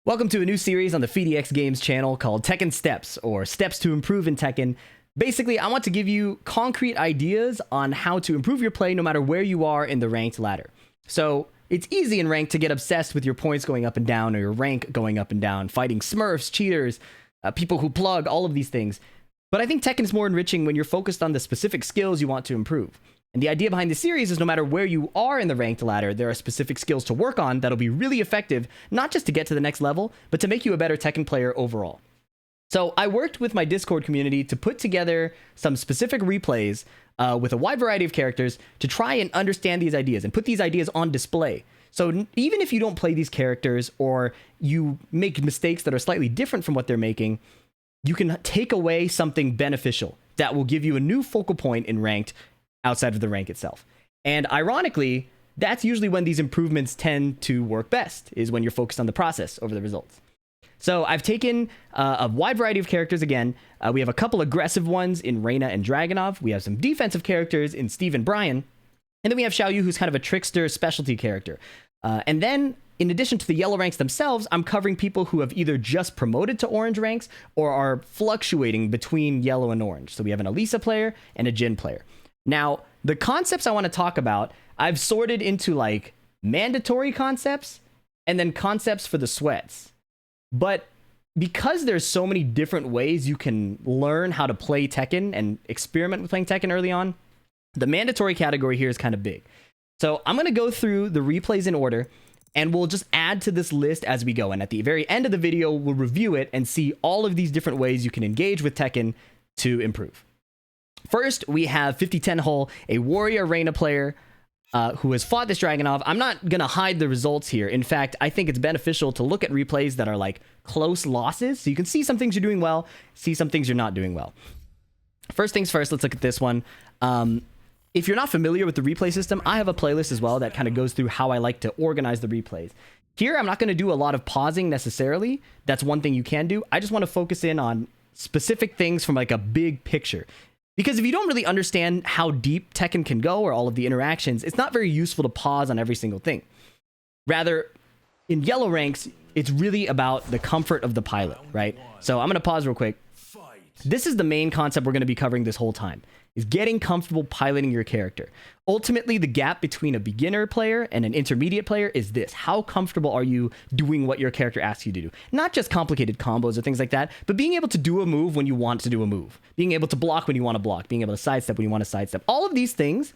Welcome to a new series on the PhiDX Games channel called Tekken Steps, or Steps to Improve in Tekken. Basically, I want to give you concrete ideas on how to improve your play no matter where you are in the ranked ladder. So, it's easy in ranked to get obsessed with your points going up and down, or your rank going up and down, fighting smurfs, cheaters, people who plug, all of these things. But I think Tekken is more enriching when you're focused on the specific skills you want to improve. And the idea behind the series is no matter where you are in the ranked ladder, there are specific skills to work on that'll be really effective, not just to get to the next level, but to make you a better Tekken player overall. So I worked with my Discord community to put together some specific replays with a wide variety of characters to try and understand these ideas and put these ideas on display. So even if you don't play these characters or you make mistakes that are slightly different from what they're making, you can take away something beneficial that will give you a new focal point in ranked outside of the rank itself. And ironically, that's usually when these improvements tend to work best, is when you're focused on the process over the results. So I've taken a wide variety of characters again. We have a couple aggressive ones in Reina and Dragunov. We have some defensive characters in Steve and Bryan. And then we have Xiaoyu, who's kind of a trickster specialty character. And then, in addition to the yellow ranks themselves, I'm covering people who have either just promoted to orange ranks or are fluctuating between yellow and orange. So we have an Alisa player and a Jin player. Now, the concepts I want to talk about, I've sorted into like mandatory concepts and then concepts for the sweats. But because there's so many different ways you can learn how to play Tekken and experiment with playing Tekken early on, the mandatory category here is kind of big. So I'm going to go through the replays in order, and we'll just add to this list as we go. And at the very end of the video, we'll review it and see all of these different ways you can engage with Tekken to improve. First, we have 5010 Hull, a warrior Reina player who has fought this Dragunov. I'm not going to hide the results here. In fact, I think it's beneficial to look at replays that are like close losses, so you can see some things you're doing well, see some things you're not doing well. First things first, let's look at this one. If you're not familiar with the replay system, I have a playlist as well that kind of goes through how I like to organize the replays. Here, I'm not going to do a lot of pausing necessarily. That's one thing you can do. I just want to focus in on specific things from like a big picture. Because if you don't really understand how deep Tekken can go or all of the interactions, it's not very useful to pause on every single thing. Rather, in yellow ranks, it's really about the comfort of the pilot, right? So I'm going to pause real quick. This is the main concept we're going to be covering this whole time, is getting comfortable piloting your character. Ultimately, the gap between a beginner player and an intermediate player is this. How comfortable are you doing what your character asks you to do? Not just complicated combos or things like that, but being able to do a move when you want to do a move. Being able to block when you want to block. Being able to sidestep when you want to sidestep. All of these things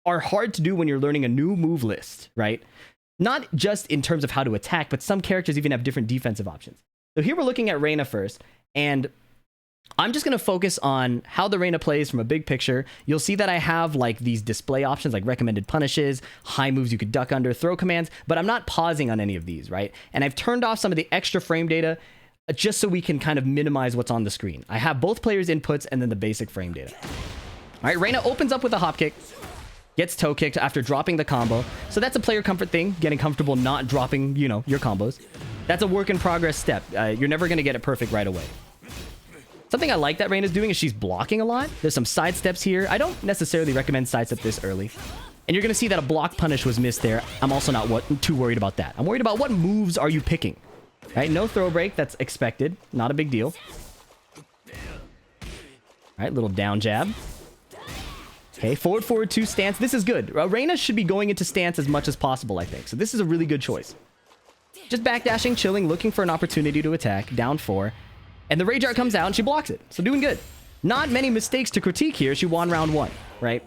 are hard to do when you're learning a new move list, right? Not just in terms of how to attack, but some characters even have different defensive options. So here we're looking at Reina first, and I'm just going to focus on how the Reina plays from a big picture. You'll see that I have like these display options like recommended punishes, high moves you could duck under, throw commands, but I'm not pausing on any of these, right? And I've turned off some of the extra frame data just so we can kind of minimize what's on the screen. I have both players' inputs and then the basic frame data. All right, Reina opens up with a hop kick, gets toe kicked after dropping the combo. So that's a player comfort thing, getting comfortable not dropping, you know, your combos. That's a work in progress step. You're never going to get it perfect right away. Something I like that Reina's doing is she's blocking a lot. There's some side steps here. I don't necessarily recommend sidestep this early. And you're going to see that a block punish was missed there. I'm also not too worried about that. I'm worried about what moves are you picking. Right? No throw break. That's expected. Not a big deal. All right, little down jab. Okay, forward 2 stance. This is good. Reina should be going into stance as much as possible, I think. So this is a really good choice. Just backdashing, chilling, looking for an opportunity to attack. Down 4. And the Rage Art comes out and she blocks it. So doing good. Not many mistakes to critique here. She won round 1, right?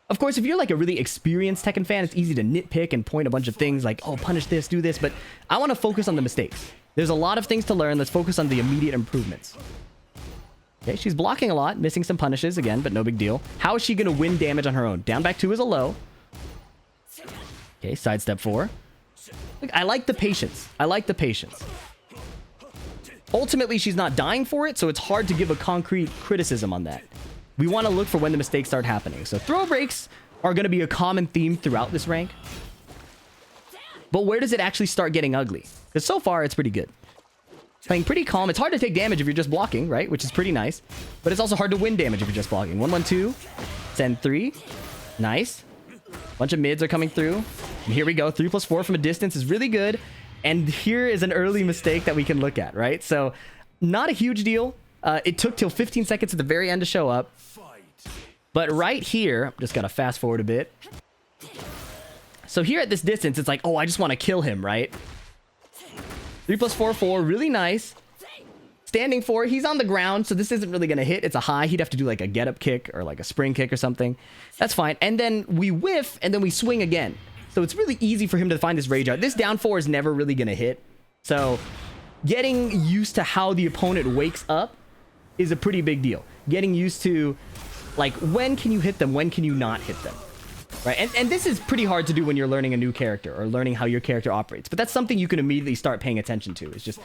Of course, if you're like a really experienced Tekken fan, it's easy to nitpick and point a bunch of things like, oh, punish this, do this. But I want to focus on the mistakes. There's a lot of things to learn. Let's focus on the immediate improvements. Okay, she's blocking a lot, missing some punishes again, but no big deal. How is she going to win damage on her own? Down back 2 is a low. Okay, sidestep 4. Look, I like the patience. I like the patience. Ultimately, she's not dying for it, so it's hard to give a concrete criticism on that. We want to look for when the mistakes start happening. So throw breaks are going to be a common theme throughout this rank. But where does it actually start getting ugly? Because so far, it's pretty good. Playing pretty calm. It's hard to take damage if you're just blocking, right? Which is pretty nice. But it's also hard to win damage if you're just blocking. 1-1-2. Send 3. Nice. Bunch of mids are coming through. And here we go. 3+4 from a distance is really good. And here is an early mistake that we can look at, right? So not a huge deal. It took till 15 seconds at the very end to show up. But right here, I'm just going to fast forward a bit. So here at this distance, it's like, oh, I just want to kill him, right? 3 plus 4, 4. Really nice. Standing 4. He's on the ground, so this isn't really going to hit. It's a high. He'd have to do like a get-up kick or like a spring kick or something. That's fine. And then we whiff, and then we swing again. So it's really easy for him to find this rage out. This down 4 is never really going to hit. So getting used to how the opponent wakes up is a pretty big deal. Getting used to, like, when can you hit them? When can you not hit them? Right? And this is pretty hard to do when you're learning a new character or learning how your character operates. But that's something you can immediately start paying attention to. Is just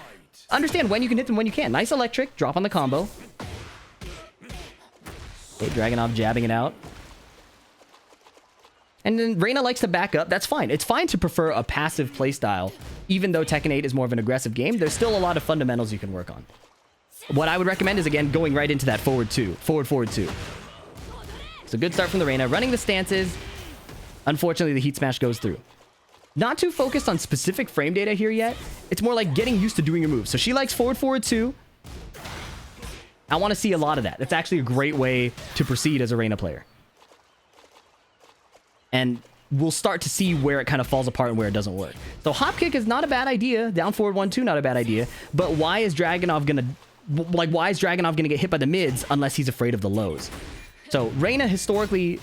understand when you can hit them, when you can. Nice electric. Drop on the combo. Okay, Dragunov jabbing it out. And then Reina likes to back up. That's fine. It's fine to prefer a passive playstyle. Even though Tekken 8 is more of an aggressive game, there's still a lot of fundamentals you can work on. What I would recommend is, again, going right into that forward 2. Forward 2. So good start from the Reina. Running the stances. Unfortunately, the heat smash goes through. Not too focused on specific frame data here yet. It's more like getting used to doing your moves. So she likes forward 2. I want to see a lot of that. It's actually a great way to proceed as a Reina player. And we'll start to see where it kind of falls apart and where it doesn't work. So hop kick is not a bad idea. Down forward 1, 2, not a bad idea. But why is Dragunov gonna get hit by the mids unless he's afraid of the lows? So Reina, historically,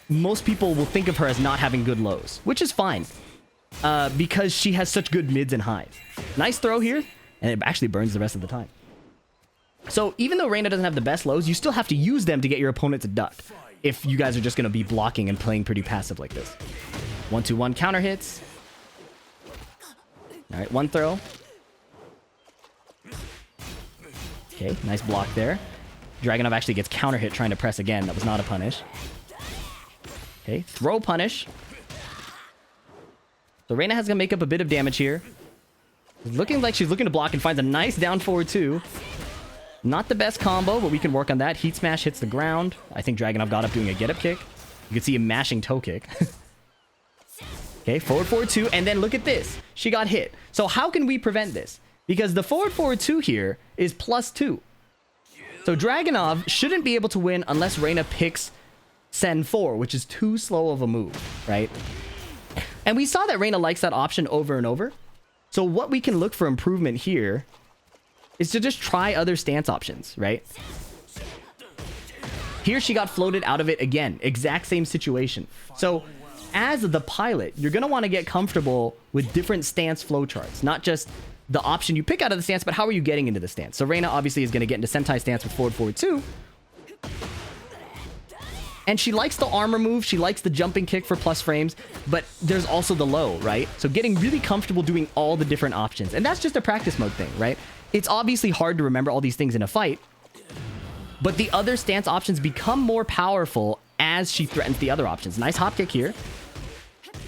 most people will think of her as not having good lows, which is fine. Because she has such good mids and highs. Nice throw here, and it actually burns the rest of the time. So even though Reina doesn't have the best lows, you still have to use them to get your opponent to duck. If you guys are just going to be blocking and playing pretty passive like this. 1, 2, 1 counter hits. All right, 1 throw. Okay, nice block there. Dragunov actually gets counter hit trying to press again. That was not a punish. Okay, throw punish. So Reina has to make up a bit of damage here. Looking like she's looking to block and finds a nice down forward 2. Not the best combo, but we can work on that. Heat smash hits the ground. I think Dragunov got up doing a get-up kick. You can see him mashing toe kick. Okay, forward 2, and then look at this. She got hit. So how can we prevent this? Because the forward 2 here is +2. So Dragunov shouldn't be able to win unless Reina picks Sen 4, which is too slow of a move, right? And we saw that Reina likes that option over and over. So what we can look for improvement here is to just try other stance options, right? Here she got floated out of it again. Exact same situation. So as the pilot, you're going to want to get comfortable with different stance flowcharts. Not just the option you pick out of the stance, but how are you getting into the stance? So Reina obviously is going to get into Sentai stance with forward 2. And she likes the armor move. She likes the jumping kick for plus frames. But there's also the low, right? So getting really comfortable doing all the different options. And that's just a practice mode thing, right? It's obviously hard to remember all these things in a fight. But the other stance options become more powerful as she threatens the other options. Nice hop kick here.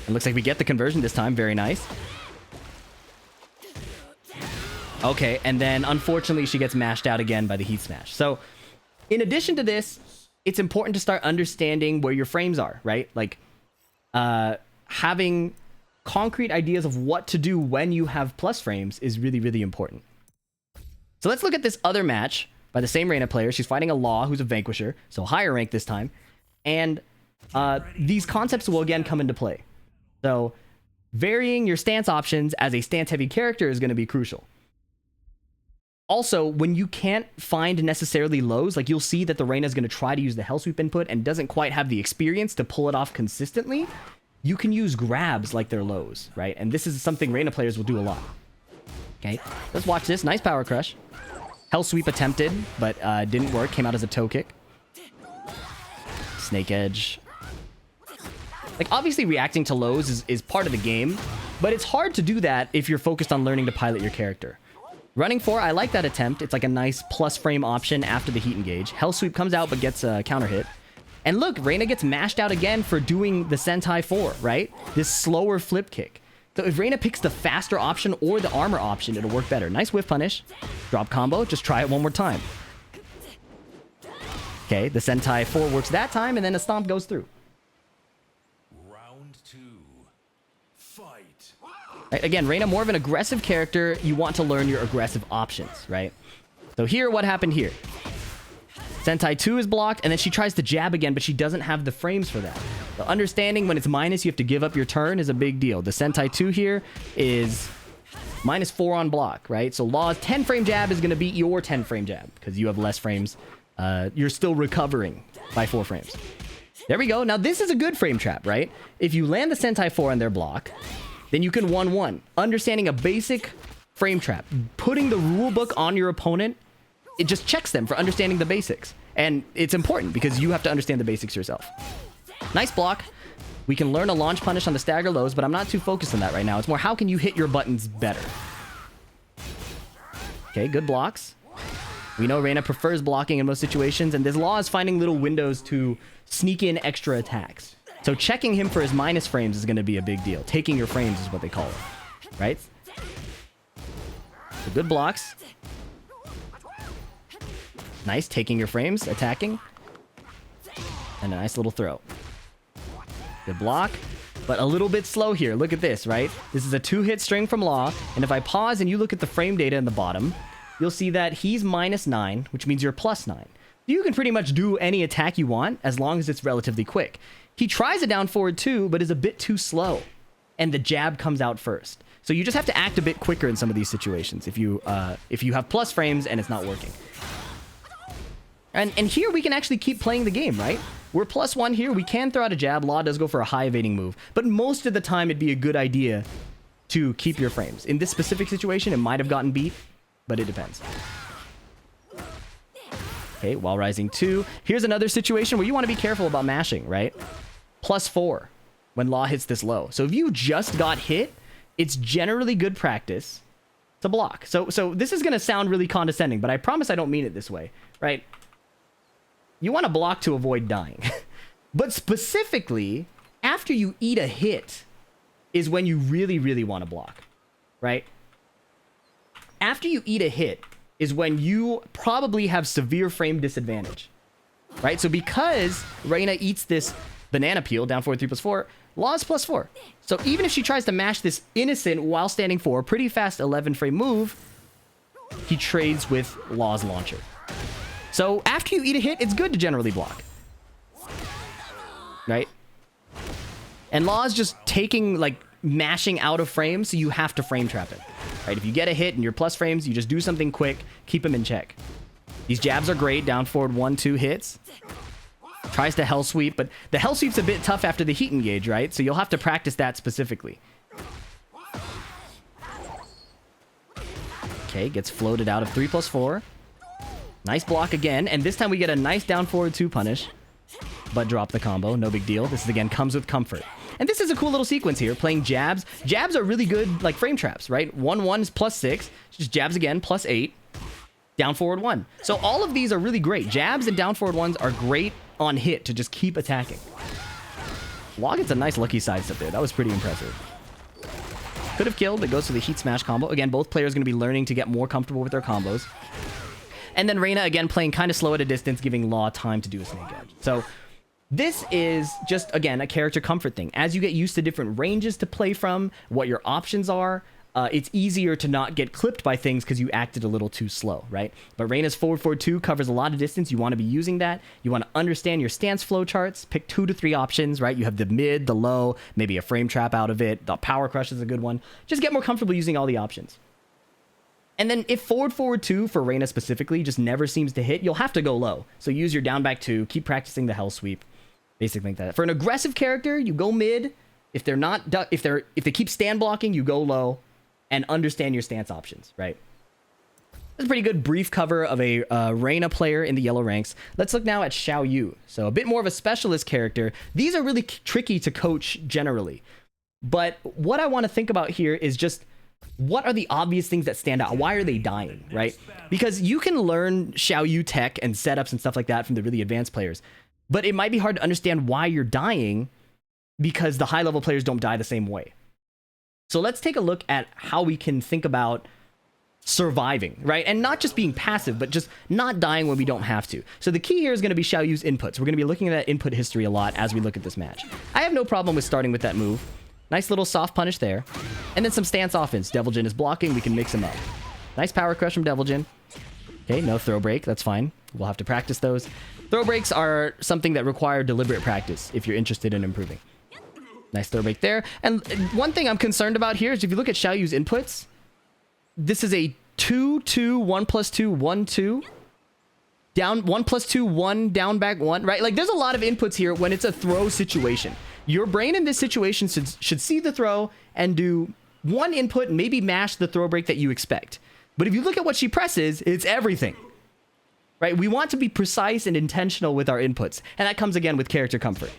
It looks like we get the conversion this time. Very nice. Okay, and then unfortunately she gets mashed out again by the heat smash. So in addition to this, it's important to start understanding where your frames are, right? Like having concrete ideas of what to do when you have plus frames is really, really important. So let's look at this other match by the same Reina player. She's fighting a Law, who's a Vanquisher, so higher rank this time. And these concepts will again come into play. So varying your stance options as a stance-heavy character is going to be crucial. Also, when you can't find necessarily lows, like you'll see that the Reina is going to try to use the Hell Sweep input and doesn't quite have the experience to pull it off consistently, you can use grabs like their lows, right? And this is something Reina players will do a lot. Okay, let's watch this. Nice power crush. Hell Sweep attempted, but didn't work. Came out as a toe kick. Snake Edge. Like, obviously reacting to lows is part of the game, but it's hard to do that if you're focused on learning to pilot your character. Running 4, I like that attempt. It's like a nice plus frame option after the heat engage. Hell Sweep comes out but gets a counter hit. And look, Reina gets mashed out again for doing the Sentai 4, right? This slower flip kick. So if Reina picks the faster option or the armor option, it'll work better. Nice whiff punish. Drop combo. Just try it one more time. Okay, the Sentai 4 works that time, and then a stomp goes through. Round 2. Fight. Right? Again, Reina, more of an aggressive character. You want to learn your aggressive options, right? So here, what happened here? Sentai 2 is blocked, and then she tries to jab again, but she doesn't have the frames for that. So understanding when it's minus, you have to give up your turn is a big deal. The Sentai 2 here is -4 on block, right? So Law's 10-frame jab is going to beat your 10-frame jab because you have less frames. You're still recovering by 4 frames. There we go. Now, this is a good frame trap, right? If you land the Sentai 4 on their block, then you can 1-1. Understanding a basic frame trap, putting the rule book on your opponent, it just checks them for understanding the basics. And it's important because you have to understand the basics yourself. Nice block. We can learn a launch punish on the stagger lows, but I'm not too focused on that right now. It's more how can you hit your buttons better. Okay, good blocks. We know Reina prefers blocking in most situations, and this Law is finding little windows to sneak in extra attacks. So checking him for his minus frames is going to be a big deal. Taking your frames is what they call it, right? So good blocks. Nice, taking your frames, attacking. And a nice little throw. Good block, but a little bit slow here. Look at this, right? This is a 2-hit string from Law, and if I pause and you look at the frame data in the bottom, you'll see that he's -9, which means you're +9. You can pretty much do any attack you want as long as it's relatively quick. He tries a down forward too, but is a bit too slow, and the jab comes out first. So you just have to act a bit quicker in some of these situations if you have plus frames and it's not working. And here we can actually keep playing the game, right? We're +1 here. We can throw out a jab. Law does go for a high evading move, but most of the time it'd be a good idea to keep your frames. In this specific situation, it might have gotten beat, but it depends. Okay, while rising 2. Here's another situation where you want to be careful about mashing, right? +4 when Law hits this low. So if you just got hit, it's generally good practice to block. So this is going to sound really condescending, but I promise I don't mean it this way, right? You want to block to avoid dying. But specifically, after you eat a hit is when you really, really want to block, right? After you eat a hit is when you probably have severe frame disadvantage, right? So because Reina eats this banana peel, down forward 3+4, Law's +4. So even if she tries to mash this innocent while standing 4, pretty fast 11-frame move, he trades with Law's launcher. So after you eat a hit, it's good to generally block, right? And Law's just taking, like, mashing out of frame, so you have to frame trap it, right? If you get a hit and you're plus frames, you just do something quick, keep him in check. These jabs are great, down forward 1-2 hits. Tries to hell sweep, but the hell sweep's a bit tough after the heat engage, right? So you'll have to practice that specifically. Okay, gets floated out of 3+4. Nice block again, and this time we get a nice down forward 2 punish, but drop the combo, no big deal. This is, again, comes with comfort. And this is a cool little sequence here, playing jabs. Jabs are really good, like, frame traps, right? 1-1 is +6, just jabs again, +8, down forward 1. So all of these are really great. Jabs and down forward 1s are great on hit to just keep attacking. Law gets a nice lucky sidestep there. That was pretty impressive. Could have killed, but goes to the heat smash combo. Again, both players going to be learning to get more comfortable with their combos. And then Reina, again, playing kind of slow at a distance, giving Law time to do a snake edge. So this is just, again, a character comfort thing. As you get used to different ranges to play from, what your options are, it's easier to not get clipped by things because you acted a little too slow, right? But Reina's forward 2 covers a lot of distance. You want to be using that. You want to understand your stance flow charts. Pick 2 to 3 options, right? You have the mid, the low, maybe a frame trap out of it. The power crush is a good one. Just get more comfortable using all the options. And then if forward 2 for Reina specifically just never seems to hit, you'll have to go low. So use your down back 2, keep practicing the hell sweep, basically like that. For an aggressive character, you go mid. If they keep stand blocking, you go low, and understand your stance options, right? That's a pretty good brief cover of a Reina player in the yellow ranks. Let's look now at Xiaoyu. So a bit more of a specialist character. These are really tricky to coach generally. But what I want to think about here is just, what are the obvious things that stand out? Why are they dying, right? Because you can learn Xiaoyu tech and setups and stuff like that from the really advanced players, but it might be hard to understand why you're dying because the high-level players don't die the same way. So let's take a look at how we can think about surviving, right? And not just being passive, but just not dying when we don't have to. So the key here is going to be Xiaoyu's inputs. We're going to be looking at that input history a lot as we look at this match. I have no problem with starting with that move. Nice little soft punish there. And then some stance offense. Devil Jin is blocking. We can mix him up. Nice power crush from Devil Jin. Okay, no throw break. That's fine. We'll have to practice those. Throw breaks are something that require deliberate practice if you're interested in improving. Nice throw break there. And one thing I'm concerned about here is if you look at Xiaoyu's inputs, this is a 2-2, 1+2, 1-2. Down 1+2, 1, down back 1, right? Like there's a lot of inputs here when it's a throw situation. Your brain in this situation should see the throw and do one input and maybe mash the throw break that you expect. But if you look at what she presses, it's everything. Right? We want to be precise and intentional with our inputs. And that comes again with character comfort.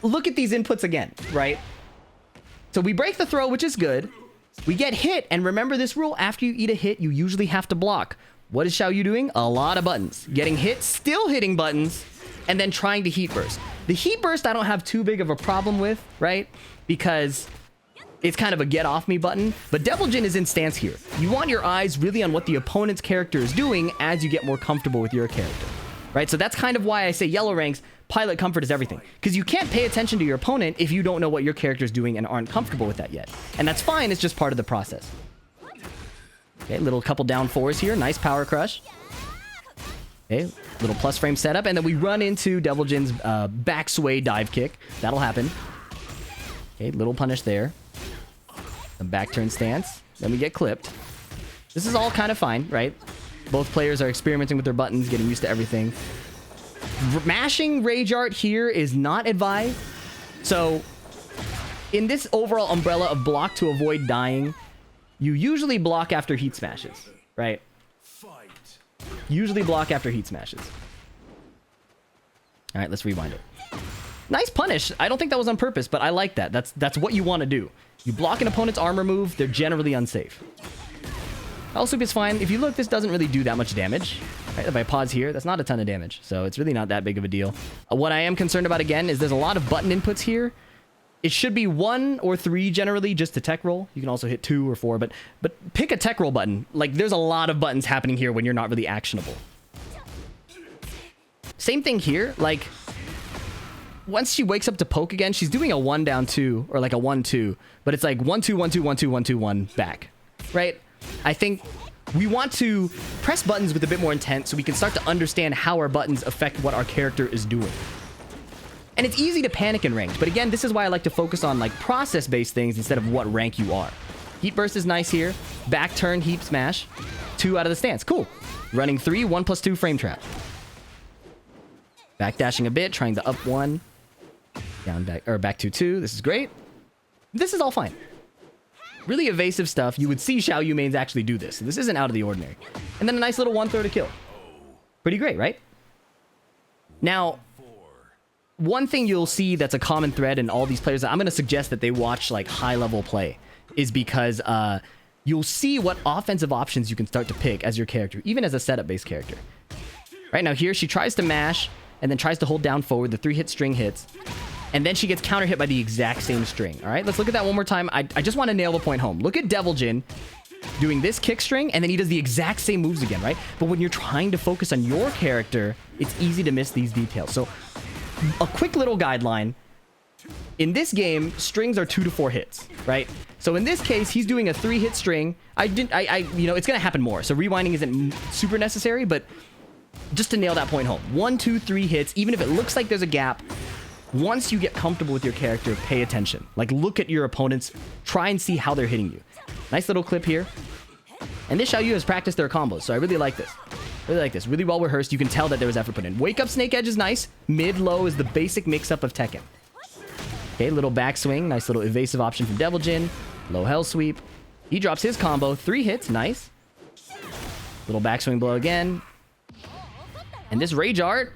Look at these inputs again, right? So we break the throw, which is good. We get hit, and remember this rule, after you eat a hit, you usually have to block. What is Xiaoyu doing? A lot of buttons. Getting hit, still hitting buttons, and then trying to heat burst. The heat burst I don't have too big of a problem with, right? Because it's kind of a get off me button, but Devil Jin is in stance here. You want your eyes really on what the opponent's character is doing as you get more comfortable with your character, right? So that's kind of why I say yellow ranks, pilot comfort is everything. Because you can't pay attention to your opponent if you don't know what your character is doing and aren't comfortable with that yet. And that's fine, it's just part of the process. Okay, little couple down fours here, nice power crush. Okay, little plus frame setup, and then we run into Devil Jin's back sway dive kick. That'll happen. Okay, little punish there. A back turn stance. Then we get clipped. This is all kind of fine, right? Both players are experimenting with their buttons, getting used to everything. Mashing Rage Art here is not advised. So, in this overall umbrella of block to avoid dying, you usually block after heat smashes, right? Usually block after heat smashes. All right, let's rewind it. Nice punish. I don't think that was on purpose, but I like that. That's what you want to do. You block an opponent's armor move, they're generally unsafe. Also, it's fine. If you look, this doesn't really do that much damage. Right? If I pause here, that's not a ton of damage, so it's really not that big of a deal. What I am concerned about, again, is there's a lot of button inputs here. It should be 1 or 3 generally just to tech roll. You can also hit 2 or 4, but pick a tech roll button. Like, there's a lot of buttons happening here when you're not really actionable. Same thing here. Like, once she wakes up to poke again, she's doing a 1 down 2 or like a 1-2, but it's like 1-2, 1-2, 1-2, 1-2, 1 back, right? I think we want to press buttons with a bit more intent so we can start to understand how our buttons affect what our character is doing. And it's easy to panic in ranks, but again, this is why I like to focus on like process-based things instead of what rank you are. Heat burst is nice here. Back turn, heat smash. 2 out of the stance. Cool. Running 3, 1+2 frame trap. Backdashing a bit, trying to up 1. Down back, or back 2-2. This is great. This is all fine. Really evasive stuff. You would see Xiaoyu mains actually do this. So this isn't out of the ordinary. And then a nice little 1-throw to kill. Pretty great, right? Now, one thing you'll see that's a common thread in all these players, I'm going to suggest that they watch like high-level play, is because you'll see what offensive options you can start to pick as your character, even as a setup-based character. Right now here, she tries to mash, and then tries to hold down forward. The 3-hit string hits. And then she gets counter-hit by the exact same string. All right, let's look at that one more time. I just want to nail the point home. Look at Devil Jin doing this kick string, and then he does the exact same moves again, right? But when you're trying to focus on your character, it's easy to miss these details. So a quick little guideline. In this game, strings are 2 to 4 hits, right? So in this case, he's doing a 3-hit string. You know, it's going to happen more. So rewinding isn't super necessary, but just to nail that point home. 1, 2, 3 hits, even if it looks like there's a gap. Once you get comfortable with your character, pay attention. Like, look at your opponents. Try and see how they're hitting you. Nice little clip here. And this Xiaoyu has practiced their combos, so I really like this. Really like this. Really well rehearsed. You can tell that there was effort put in. Wake up Snake Edge is nice. Mid-low is the basic mix-up of Tekken. Okay, little backswing. Nice little evasive option from Devil Jin. Low hell sweep. He drops his combo. 3 hits. Nice. Little backswing blow again. And this Rage Art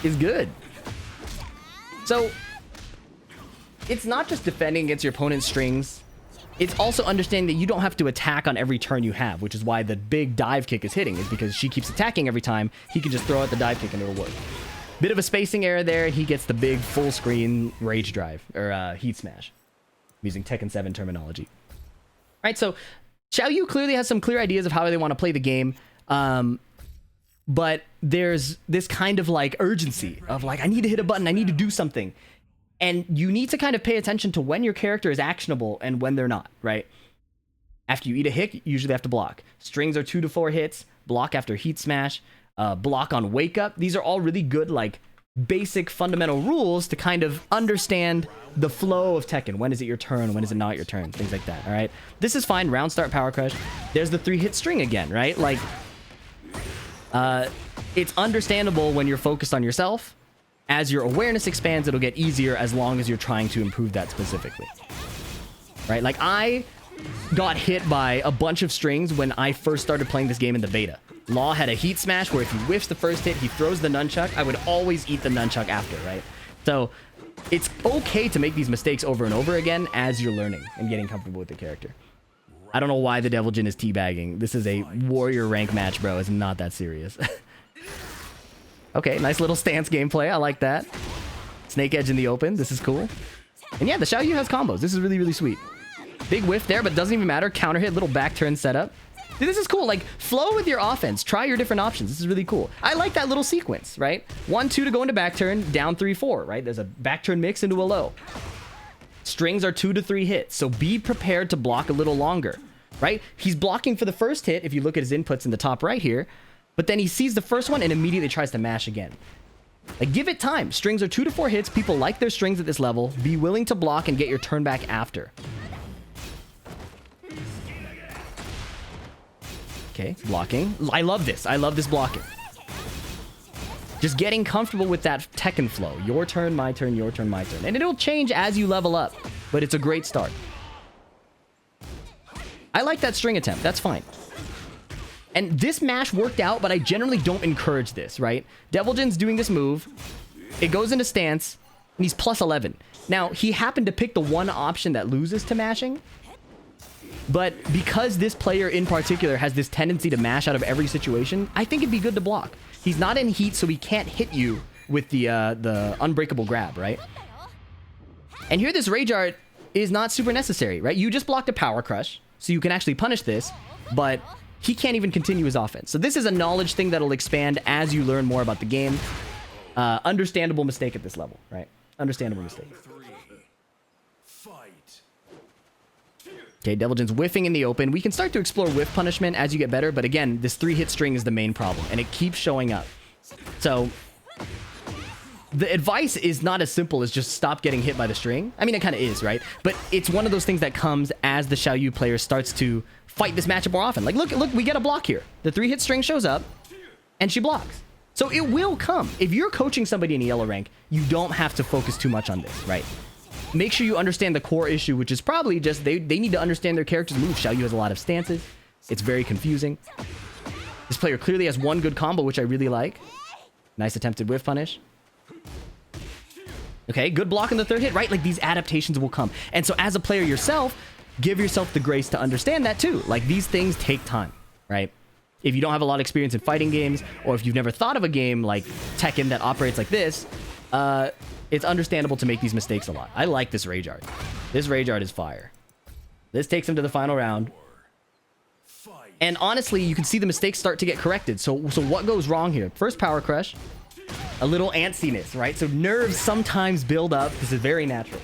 is good. So, it's not just defending against your opponent's strings. It's also understanding that you don't have to attack on every turn you have, which is why the big dive kick is hitting, is because she keeps attacking every time. He can just throw out the dive kick and it'll work. Bit of a spacing error there. He gets the big full screen rage drive, or heat smash. I'm using Tekken 7 terminology. All right, so Xiaoyu clearly has some clear ideas of how they want to play the game. But there's this kind of like urgency of like, I need to hit a button, I need to do something. And you need to kind of pay attention to when your character is actionable and when they're not, right? After you eat a hit, you usually have to block. Strings are 2 to 4 hits, block after heat smash, block on wake up. These are all really good, like, basic fundamental rules to kind of understand the flow of Tekken. When is it your turn? When is it not your turn? Things like that, all right? This is fine. Round start, power crush. There's the 3-hit string again, right? Like, it's understandable when you're focused on yourself. As your awareness expands, it'll get easier as long as you're trying to improve that specifically, right? Like, I got hit by a bunch of strings when I first started playing this game in the beta. Law had a heat smash where if he whiffs the first hit, he throws the nunchuck. I would always eat the nunchuck after, right? So it's okay to make these mistakes over and over again as you're learning and getting comfortable with the character. I don't know why the Devil Jin is teabagging. This is a warrior rank match, bro. It's not that serious. Okay, nice little stance gameplay. I like that. Snake Edge in the open. This is cool. And yeah, the Xiaoyu has combos. This is really, really sweet. Big whiff there, but doesn't even matter. Counter hit, little back turn setup. Dude, this is cool. Like, flow with your offense. Try your different options. This is really cool. I like that little sequence, right? 1, 2 to go into back turn, down 3, 4, right? There's a back turn mix into a low. Strings are 2 to 3 hits, so be prepared to block a little longer, right? He's blocking for the first hit, if you look at his inputs in the top right here, but then he sees the first one and immediately tries to mash again. Like, give it time. Strings are 2 to 4 hits. People like their strings at this level. Be willing to block and get your turn back after. Okay, blocking. I love this. I love this blocking. Just getting comfortable with that Tekken flow. Your turn, my turn, your turn, my turn. And it'll change as you level up, but it's a great start. I like that string attempt. That's fine. And this mash worked out, but I generally don't encourage this, right? Devil Jin's doing this move. It goes into stance, and he's plus 11. Now, he happened to pick the one option that loses to mashing, but because this player in particular has this tendency to mash out of every situation, I think it'd be good to block. He's not in heat, so he can't hit you with the unbreakable grab, right? And here this Rage Art is not super necessary, right? You just blocked a Power Crush, so you can actually punish this, but he can't even continue his offense. So this is a knowledge thing that'll expand as you learn more about the game. Understandable mistake at this level, right? Understandable mistake. Okay, Devil Jin's whiffing in the open. We can start to explore whiff punishment as you get better, but again, this 3-hit string is the main problem, and it keeps showing up. So the advice is not as simple as just stop getting hit by the string. I mean, it kind of is, right? But it's one of those things that comes as the Xiaoyu player starts to fight this matchup more often. Like, look, we get a block here. The 3-hit string shows up, and she blocks. So it will come. If you're coaching somebody in a yellow rank, you don't have to focus too much on this, right? Make sure you understand the core issue, which is probably just they need to understand their character's moves. Xiaoyu has a lot of stances. It's very confusing. This player clearly has one good combo, which I really like. Nice attempted whiff punish. Okay, good block in the 3rd hit, right? Like, these adaptations will come. And so as a player yourself, give yourself the grace to understand that too. Like, these things take time, right? If you don't have a lot of experience in fighting games, or if you've never thought of a game like Tekken that operates like this, it's understandable to make these mistakes a lot. I like this Rage Art. This Rage Art is fire. This takes him to the final round. And honestly, you can see the mistakes start to get corrected. So what goes wrong here? First Power Crush. A little antsiness, right? So nerves sometimes build up. This is very natural.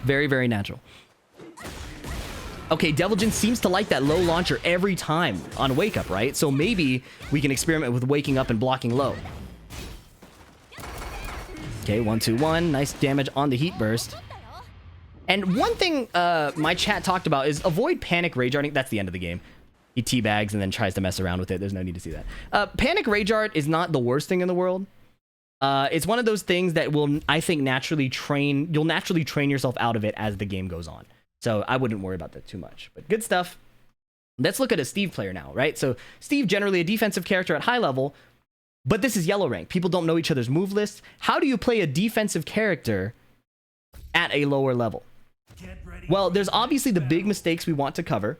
Very, very natural. Okay, Devil Jin seems to like that low launcher every time on Wake Up, right? So maybe we can experiment with waking up and blocking low. Okay, 1, 2, 1. Nice damage on the heat burst. And one thing my chat talked about is avoid panic rage arting. That's the end of the game. He teabags and then tries to mess around with it. There's no need to see that. Panic rage art is not the worst thing in the world. It's one of those things that will, I think, you'll naturally train yourself out of it as the game goes on. So I wouldn't worry about that too much. But good stuff. Let's look at a Steve player now, right? So Steve, generally a defensive character at high level, but this is yellow rank. People don't know each other's move lists. How do you play a defensive character at a lower level? Well, there's obviously the big mistakes we want to cover.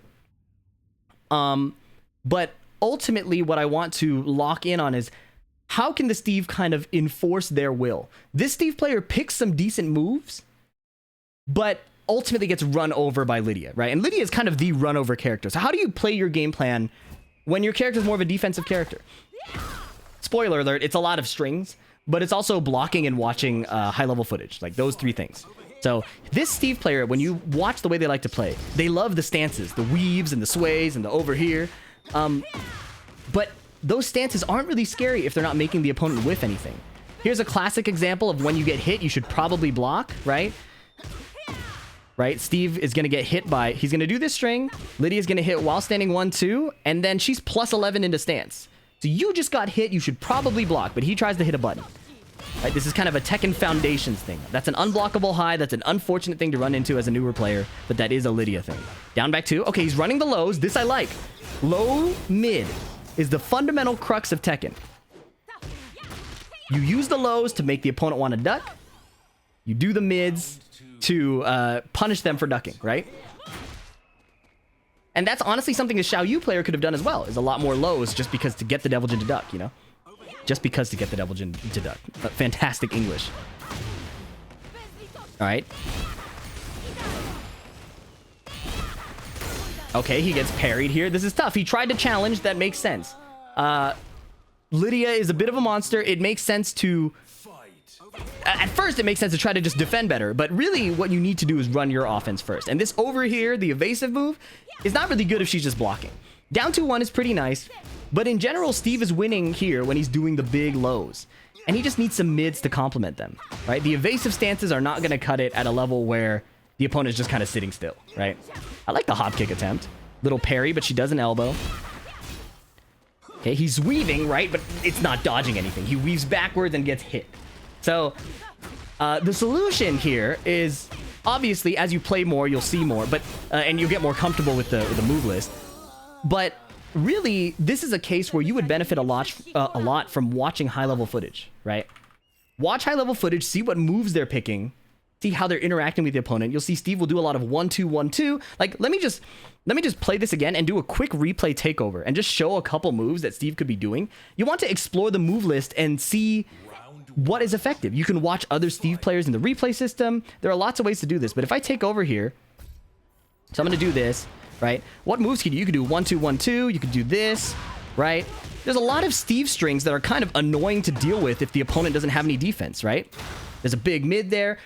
But ultimately what I want to lock in on is how can the Steve kind of enforce their will? This Steve player picks some decent moves, but ultimately gets run over by Lydia, right? And Lydia is kind of the run over character. So how do you play your game plan when your character is more of a defensive character? Spoiler alert, it's a lot of strings, but it's also blocking and watching high-level footage, like those three things. So this Steve player, when you watch the way they like to play, they love the stances, the weaves and the sways and the over here. But those stances aren't really scary if they're not making the opponent whiff anything. Here's a classic example of when you get hit, you should probably block, right? Right? Steve is going to get hit by... He's going to do this string. Lydia's going to hit while standing 1-2, and then she's plus 11 into stance. So you just got hit. You should probably block, but he tries to hit a button. Right? This is kind of a Tekken Foundations thing. That's an unblockable high. That's an unfortunate thing to run into as a newer player, but that is a Lydia thing. Down back 2. Okay, he's running the lows. This I like. Low mid is the fundamental crux of Tekken. You use the lows to make the opponent want to duck. You do the mids to punish them for ducking, right? And that's honestly something a Xiaoyu player could have done as well, is a lot more lows just because to get the Devil Jin to duck, you know? Just because to get the Devil Jin to duck. Fantastic English. Alright. Okay, he gets parried here. This is tough. He tried to challenge. That makes sense. Lydia is a bit of a monster. It makes sense to... At first, it makes sense to try to just defend better, but really what you need to do is run your offense first. And this over here, the evasive move, is not really good if she's just blocking. Down 2-1 is pretty nice, but in general, Steve is winning here when he's doing the big lows. And he just needs some mids to complement them, right? The evasive stances are not going to cut it at a level where the opponent is just kind of sitting still, right? I like the hop kick attempt. Little parry, but she does an elbow. Okay, he's weaving, right? But it's not dodging anything. He weaves backwards and gets hit. So, the solution here is, obviously, as you play more, you'll see more, but and you'll get more comfortable with the move list. But really, this is a case where you would benefit a lot from watching high-level footage, right? Watch high-level footage, see what moves they're picking, see how they're interacting with the opponent. You'll see Steve will do a lot of 1-2, 1-2. Like, let me just play this again and do a quick replay takeover and just show a couple moves that Steve could be doing. You want to explore the move list and see what is effective. You can watch other Steve players in the replay system. There are lots of ways to do this, but if I take over here, so I'm going to do this, right? What moves can you? You could do 1-2, 1-2. You could do this, right? There's a lot of Steve strings that are kind of annoying to deal with if the opponent doesn't have any defense, right? There's a big mid there.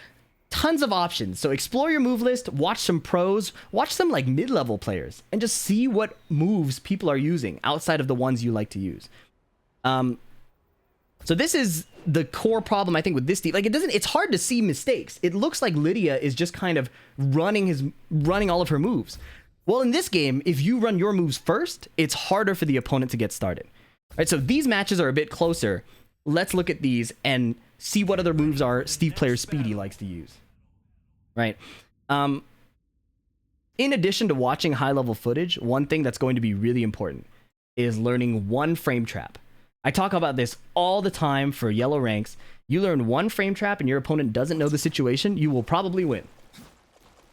Tons of options. So explore your move list, watch some pros, watch some like mid-level players, and just see what moves people are using outside of the ones you like to use. So this is the core problem, I think, with this Steve. Like, it's hard to see mistakes. It looks like Lydia is just kind of running all of her moves. Well, in this game, if you run your moves first, it's harder for the opponent to get started. All right, so these matches are a bit closer. Let's look at these and see what other moves our Steve player Speedy likes to use. Right? In addition to watching high-level footage, one thing that's going to be really important is learning one frame trap. I talk about this all the time for yellow ranks. You learn one frame trap and your opponent doesn't know the situation, you will probably win.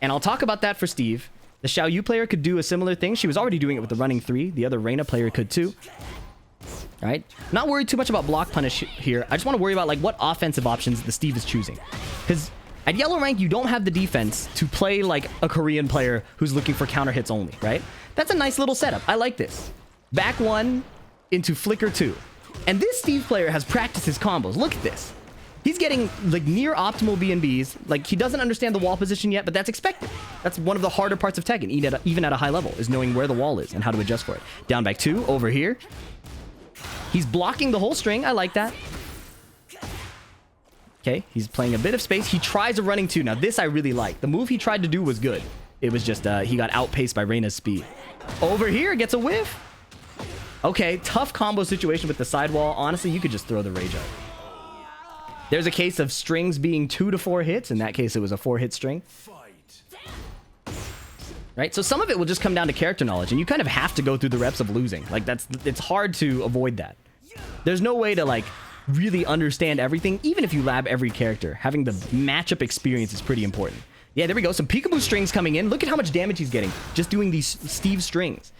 And I'll talk about that for Steve. The Xiaoyu player could do a similar thing. She was already doing it with the running 3. The other Reina player could too. All right? Not worried too much about block punish here. I just want to worry about like what offensive options the Steve is choosing. Because at yellow rank, you don't have the defense to play like a Korean player who's looking for counter hits only, right? That's a nice little setup. I like this. Back 1 into flicker 2. And this Steve player has practiced his combos. Look at this. He's getting like near optimal B&Bs. Like, he doesn't understand the wall position yet, but that's expected. That's one of the harder parts of Tekken, even at a high level, is knowing where the wall is and how to adjust for it. Down back 2, over here. He's blocking the whole string. I like that. Okay, he's playing a bit of space. He tries a running 2. Now, this I really like. The move he tried to do was good. It was just, he got outpaced by Reina's speed. Over here, gets a whiff. Okay, tough combo situation with the sidewall. Honestly, you could just throw the rage out. There's a case of strings being 2 to 4 hits. In that case, it was a 4-hit string. Right? So some of it will just come down to character knowledge, and you kind of have to go through the reps of losing. Like, it's hard to avoid that. There's no way to, like, really understand everything, even if you lab every character. Having the matchup experience is pretty important. Yeah, there we go. Some peekaboo strings coming in. Look at how much damage he's getting just doing these Steve strings.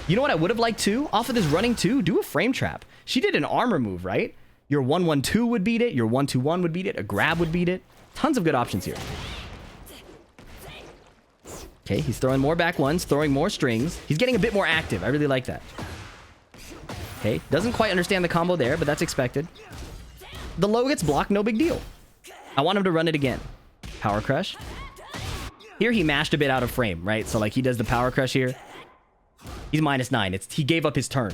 You know what I would have liked too? Off of this running 2, do a frame trap. She did an armor move, right? Your 1-1-2 would beat it. Your 1-2-1 would beat it. A grab would beat it. Tons of good options here. Okay, he's throwing more back ones, throwing more strings. He's getting a bit more active. I really like that. Okay, doesn't quite understand the combo there, but that's expected. The low gets blocked, no big deal. I want him to run it again. Power crush. Here he mashed a bit out of frame, right? So like he does the power crush here. He's -9. He gave up his turn.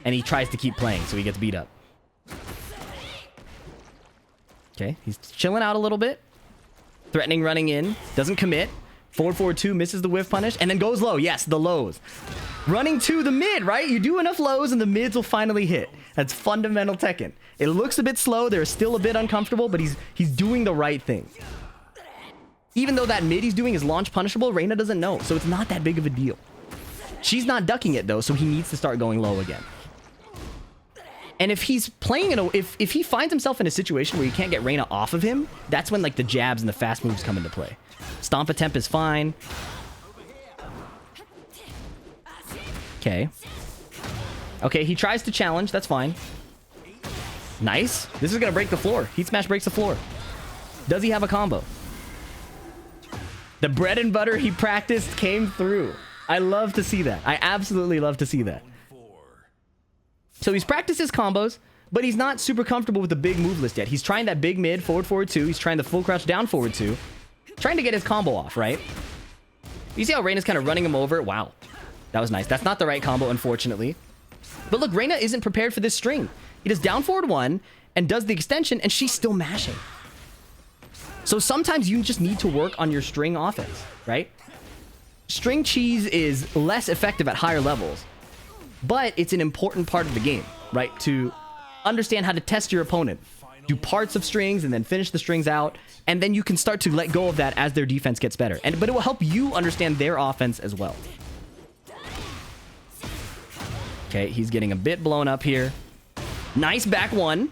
And he tries to keep playing, so he gets beat up. Okay, he's chilling out a little bit. Threatening running in. Doesn't commit. 4-4-2 misses the whiff punish. And then goes low. Yes, the lows. Running to the mid, right? You do enough lows and the mids will finally hit. That's fundamental Tekken. It looks a bit slow. They're still a bit uncomfortable, but he's doing the right thing. Even though that mid he's doing is launch punishable, Reina doesn't know, so it's not that big of a deal. She's not ducking it, though, so he needs to start going low again. And if he's playing if he finds himself in a situation where you can't get Reina off of him, that's when like the jabs and the fast moves come into play. Stomp attempt is fine. Okay. Okay, he tries to challenge. That's fine. Nice. This is going to break the floor. Heat smash breaks the floor. Does he have a combo? The bread and butter he practiced came through. I love to see that. I absolutely love to see that. So he's practiced his combos, but he's not super comfortable with the big move list yet. He's trying that big mid, forward 2. He's trying the full crouch down forward 2. Trying to get his combo off, right? You see how Reina's kind of running him over? Wow. That was nice. That's not the right combo, unfortunately. But look, Reina isn't prepared for this string. He does down forward 1 and does the extension, and she's still mashing. So sometimes you just need to work on your string offense, right? String cheese is less effective at higher levels, but it's an important part of the game, right? To understand how to test your opponent. Do parts of strings and then finish the strings out, and then you can start to let go of that as their defense gets better. But it will help you understand their offense as well. Okay, he's getting a bit blown up here. Nice back 1.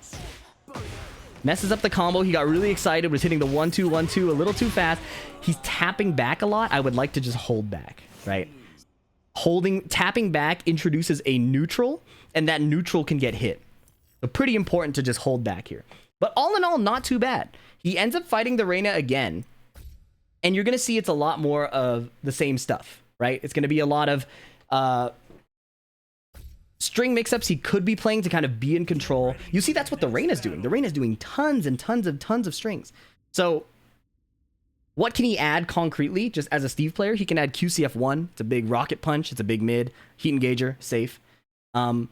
Messes up the combo. He got really excited, was hitting the 1-2, 1-2 a little too fast. He's tapping back a lot. I would like to just hold back, right? Tapping back introduces a neutral, and that neutral can get hit. So pretty important to just hold back here. But all in all, not too bad. He ends up fighting the Reina again, and you're going to see it's a lot more of the same stuff, right? It's going to be a lot of string mix-ups he could be playing to kind of be in control. You see, that's what the Reina's doing. The Reina's doing tons and tons of strings. So what can he add concretely just as a Steve player? He can add QCF1. It's a big rocket punch. It's a big mid. Heat engager. Safe. And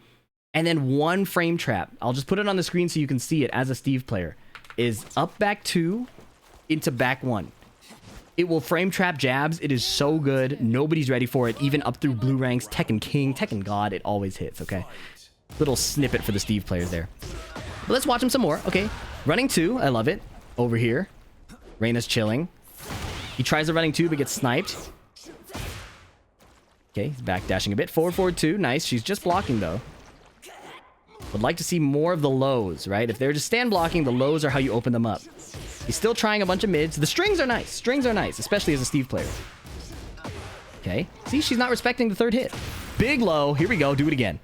then one frame trap. I'll just put it on the screen so you can see it as a Steve player. Is up back 2 into back 1. It will frame trap jabs. It is so good. Nobody's ready for it. Even up through blue ranks, Tekken King, Tekken God, it always hits, okay? Little snippet for the Steve players there. But let's watch him some more. Okay, running 2. I love it. Over here. Reina's chilling. He tries the running 2, but gets sniped. Okay, he's back dashing a bit. Forward 2. Nice. She's just blocking, though. Would like to see more of the lows, right? If they're just stand blocking, the lows are how you open them up. He's still trying a bunch of mids. The strings are nice. Strings are nice, especially as a Steve player. Okay. See, she's not respecting the third hit. Big low. Here we go. Do it again.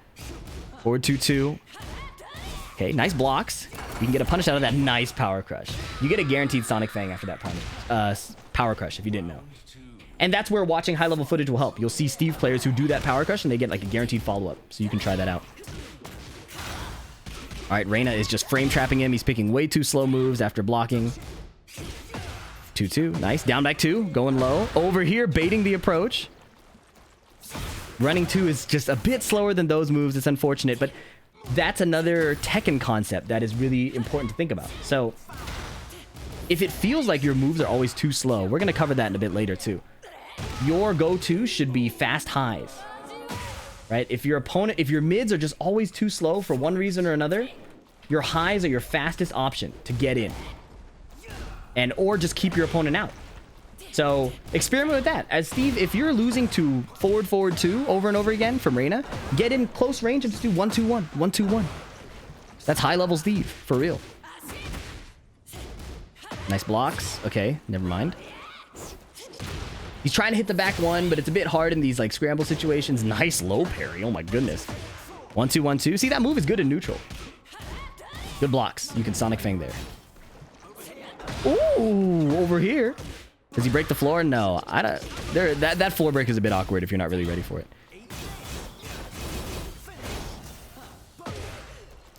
Forward 2-2. Okay, nice blocks. You can get a punish out of that. Nice power crush. You get a guaranteed Sonic Fang after that punish. Power crush, if you didn't know. And that's where watching high-level footage will help. You'll see Steve players who do that power crush, and they get like a guaranteed follow-up. So you can try that out. All right, Reina is just frame trapping him. He's picking way too slow moves after blocking. 2-2. Nice. Down back 2. Going low. Over here, baiting the approach. Running 2 is just a bit slower than those moves. It's unfortunate, but that's another Tekken concept that is really important to think about. So if it feels like your moves are always too slow, we're going to cover that in a bit later too. Your go-to should be fast highs. Right? If your mids are just always too slow for one reason or another, your highs are your fastest option to get in. Or just keep your opponent out. So experiment with that. As Steve, if you're losing to forward 2 over and over again from Reina, get in close range and just do 1-2-1, 1-2-1. That's high level Steve, for real. Nice blocks. Okay, never mind. He's trying to hit the back 1, but it's a bit hard in these like scramble situations. Nice low parry. Oh my goodness. 1-2, 1-2. See, that move is good in neutral. Good blocks. You can Sonic Fang there. Ooh, over here. Does he break the floor? No. I don't. That floor break is a bit awkward if you're not really ready for it.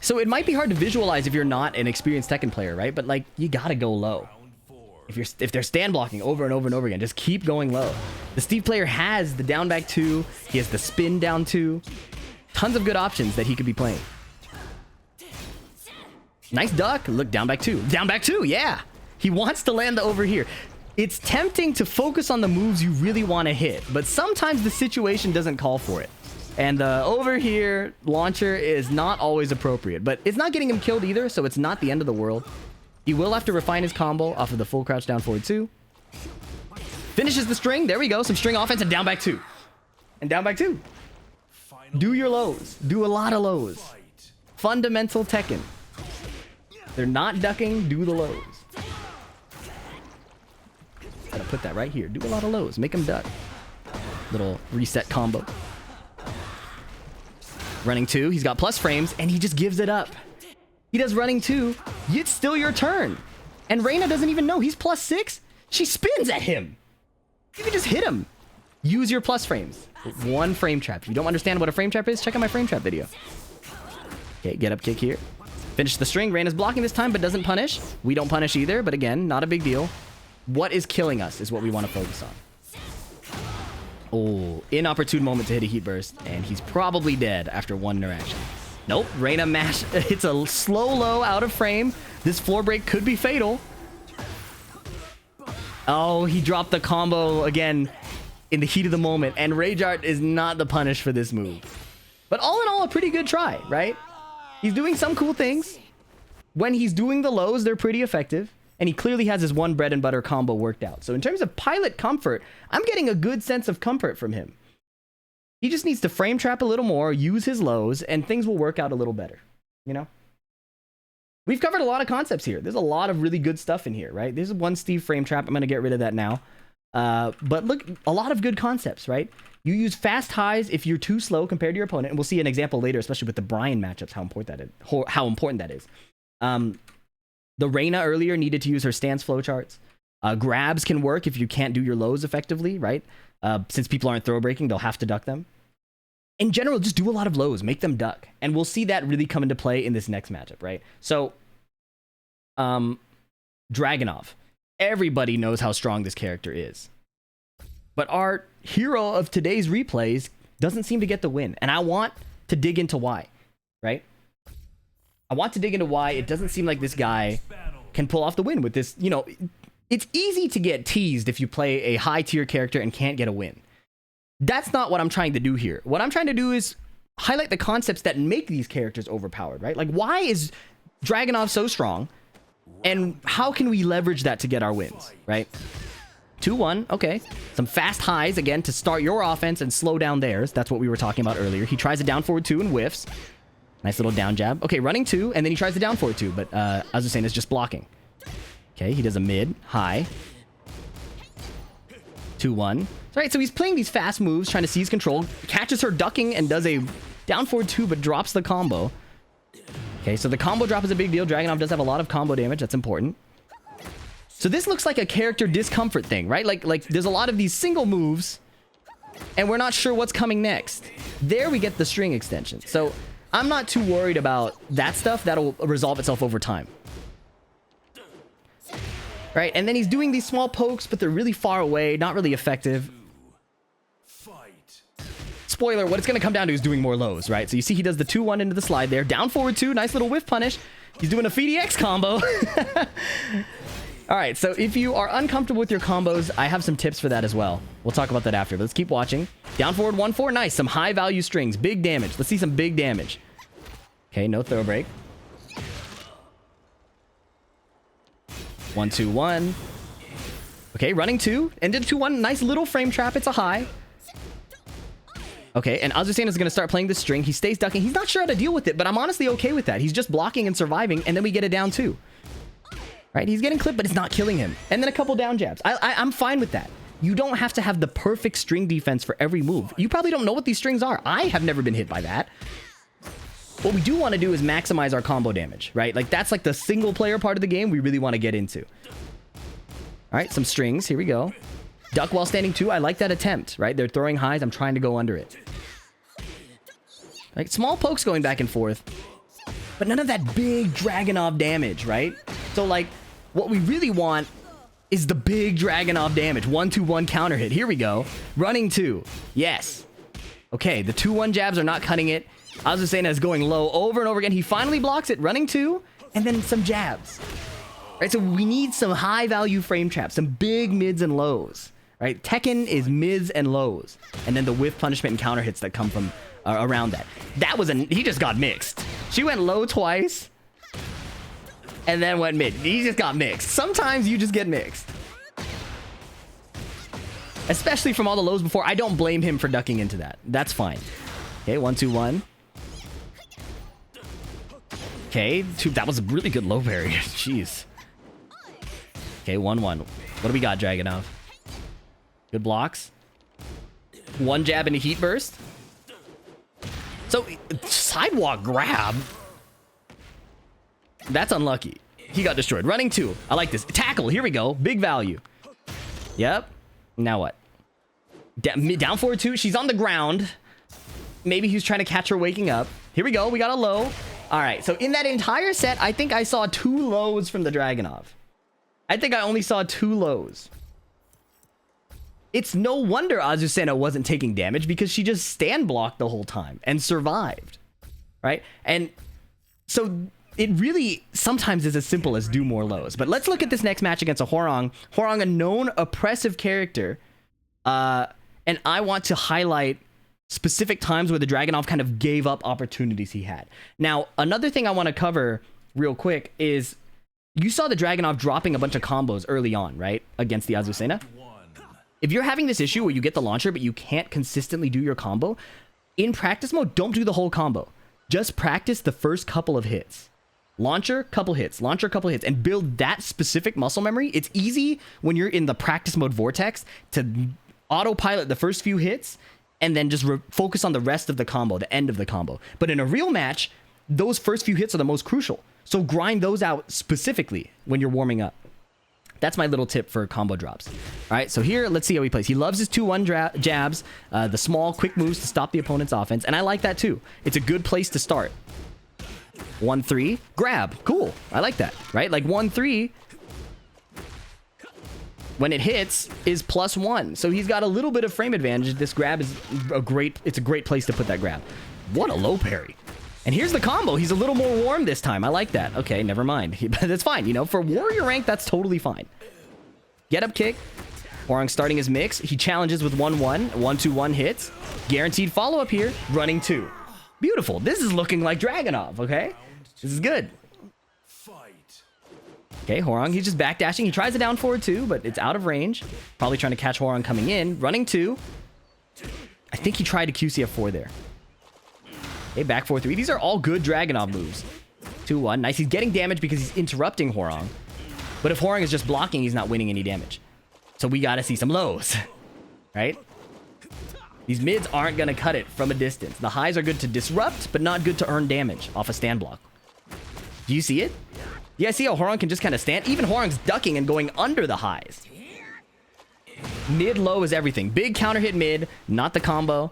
So it might be hard to visualize if you're not an experienced Tekken player, right? But like, you gotta go low. If they're stand blocking over and over and over again, just keep going low. The Steve player has the down back 2. He has the spin down 2. Tons of good options that he could be playing. Nice duck. Look, down back 2. Down back 2, yeah. He wants to land the over here. It's tempting to focus on the moves you really want to hit, but sometimes the situation doesn't call for it. And the over here launcher is not always appropriate, but it's not getting him killed either, so it's not the end of the world. He will have to refine his combo off of the full crouch down forward 2. Finishes the string. There we go. Some string offense and down back 2. And down back 2. Do your lows. Do a lot of lows. Fundamental Tekken. They're not ducking. Do the lows. Gotta put that right here. Do a lot of lows. Make them duck. Little reset combo. Running 2. He's got plus frames, and he just gives it up. He does running 2. It's still your turn. And Reina doesn't even know. He's plus 6. She spins at him. You can just hit him. Use your plus frames. 1 frame trap. If you don't understand what a frame trap is, check out my frame trap video. Okay, get up kick here. Finish the string. Reina's blocking this time, but doesn't punish. We don't punish either, but again, not a big deal. What is killing us is what we want to focus on. Oh, inopportune moment to hit a heat burst, and he's probably dead after 1 interaction. Nope, Reina mash. It's a slow low out of frame. This floor break could be fatal. Oh, he dropped the combo again in the heat of the moment, and Rage Art is not the punish for this move. But all in all, a pretty good try, right? He's doing some cool things. When he's doing the lows, they're pretty effective. And he clearly has his 1 bread and butter combo worked out. So in terms of pilot comfort, I'm getting a good sense of comfort from him. He just needs to frame trap a little more, use his lows, and things will work out a little better. You know? We've covered a lot of concepts here. There's a lot of really good stuff in here, right? There's 1 Steve frame trap. I'm going to get rid of that now. But look, a lot of good concepts, right? You use fast highs if you're too slow compared to your opponent. And we'll see an example later, especially with the Bryan matchups, how important that is. The Reina earlier needed to use her stance flowcharts. Grabs can work if you can't do your lows effectively, right? Since people aren't throw breaking, they'll have to duck them. In general, just do a lot of lows, make them duck. And we'll see that really come into play in this next matchup, right? So, Dragunov. Everybody knows how strong this character is. But our hero of today's replays doesn't seem to get the win. And I want to dig into why, right? I want to dig into why it doesn't seem like this guy can pull off the win with this. You know, it's easy to get teased if you play a high tier character and can't get a win. That's not what I'm trying to do here. What I'm trying to do is highlight the concepts that make these characters overpowered, right? Like, why is Dragunov so strong? And how can we leverage that to get our wins, right? 2-1, okay. Some fast highs, again, to start your offense and slow down theirs. That's what we were talking about earlier. He tries a down forward 2 and whiffs. Nice little down jab. Okay, running 2, and then he tries the down forward 2, but I was just saying it's just blocking. Okay, he does a mid, high. 2-1. Right, so he's playing these fast moves, trying to seize control, catches her ducking and does a down forward 2, but drops the combo. Okay, so the combo drop is a big deal. Dragunov does have a lot of combo damage. That's important. So this looks like a character discomfort thing, right? Like there's a lot of these single moves, and we're not sure what's coming next. There we get the string extension. So I'm not too worried about that stuff. That'll resolve itself over time. Right, and then he's doing these small pokes, but they're really far away, not really effective. Spoiler, what it's going to come down to is doing more lows, right? So you see he does the 2-1 into the slide there. Down forward 2, nice little whiff punish. He's doing a PhiDX combo. All right, so if you are uncomfortable with your combos, I have some tips for that as well. We'll talk about that after, but let's keep watching. Down forward 1-4, nice. Some high value strings, big damage. Let's see some big damage. Okay, no throw break. 1-2-1. Okay, running 2. Ended 2-1. Nice little frame trap. It's a high. Okay, and Assailant is going to start playing the string. He stays ducking. He's not sure how to deal with it, but I'm honestly okay with that. He's just blocking and surviving, and then we get a down 2. Right? He's getting clipped, but it's not killing him. And then a couple down jabs. I'm fine with that. You don't have to have the perfect string defense for every move. You probably don't know what these strings are. I have never been hit by that. What we do want to do is maximize our combo damage, right? Like, that's like the single player part of the game we really want to get into. All right, some strings. Here we go. Duck while standing 2. I like that attempt, right? They're throwing highs. I'm trying to go under it. Like, small pokes going back and forth. but none of that big Dragunov damage, right? So like, what we really want is the big Dragunov damage. 1-2-1 counter hit. Here we go. Running 2. Yes. Okay, the 2-1 jabs are not cutting it. Azucena is going low over and over again. He finally blocks it. Running 2, and then some jabs. Right, so we need some high-value frame traps, some big mids and lows. Right, Tekken is mids and lows, and then the whiff punishment and counter hits that come from around that. That was he just got mixed. She went low twice, and then went mid. He just got mixed. Sometimes you just get mixed. Especially from all the lows before. I don't blame him for ducking into that. That's fine. Okay, 1-2-1. Okay, that was a really good low parry. Jeez. Okay, 1-1. What do we got, Dragunov? Good blocks. One jab into heat burst. So, sidewalk grab. That's unlucky. He got destroyed. Running 2. I like this. Tackle. Here we go. Big value. Yep. Now what? Down forward 2. She's on the ground. Maybe he's trying to catch her waking up. Here we go. We got a low. All right. So, in that entire set, I think I saw 2 lows from the Dragunov. I think I only saw 2 lows. It's no wonder Azucena wasn't taking damage because she just stand blocked the whole time and survived, right? And so it really sometimes is as simple as do more lows. But let's look at this next match against a Hwoarang. Hwoarang, a known oppressive character. And I want to highlight specific times where the Dragunov kind of gave up opportunities he had. Now, another thing I want to cover real quick is you saw the Dragunov dropping a bunch of combos early on, right? Against the Azucena. If you're having this issue where you get the launcher, but you can't consistently do your combo, in practice mode, don't do the whole combo. Just practice the first couple of hits. Launcher, couple hits. Launcher, couple hits. And build that specific muscle memory. It's easy when you're in the practice mode vortex to autopilot the first few hits and then just focus on the rest of the combo, the end of the combo. But in a real match, those first few hits are the most crucial. So grind those out specifically when you're warming up. That's my little tip for combo drops. All right, so here, let's see how he plays. He loves his 2-1 jabs, the small, quick moves to stop the opponent's offense, and I like that too. It's a good place to start. 1-3, grab. Cool. I like that, right? Like 1-3, when it hits, is +1. So he's got a little bit of frame advantage. This grab is it's a great place to put that grab. What a low parry. And here's the combo. He's a little more warm this time. I like that. Okay, never mind. That's fine. You know, for warrior rank, that's totally fine. Get up kick. Hwoarang starting his mix. He challenges with 1-1. 1-2-1 hits. Guaranteed follow-up here. Running 2. Beautiful. This is looking like Dragunov, okay? This is good. Okay, Hwoarang, he's just backdashing. He tries a down forward 2, but it's out of range. Probably trying to catch Hwoarang coming in. Running 2. I think he tried a QCF4 there. Okay, back 4-3. These are all good Dragunov moves. 2-1. Nice. He's getting damage because he's interrupting Hwoarang. But if Hwoarang is just blocking, he's not winning any damage. So we got to see some lows. Right? These mids aren't going to cut it from a distance. The highs are good to disrupt, but not good to earn damage off a stand block. Do you see it? Yeah, see how Hwoarang can just kind of stand? Even Hwoarang's ducking and going under the highs. Mid-low is everything. Big counter hit mid, not the combo.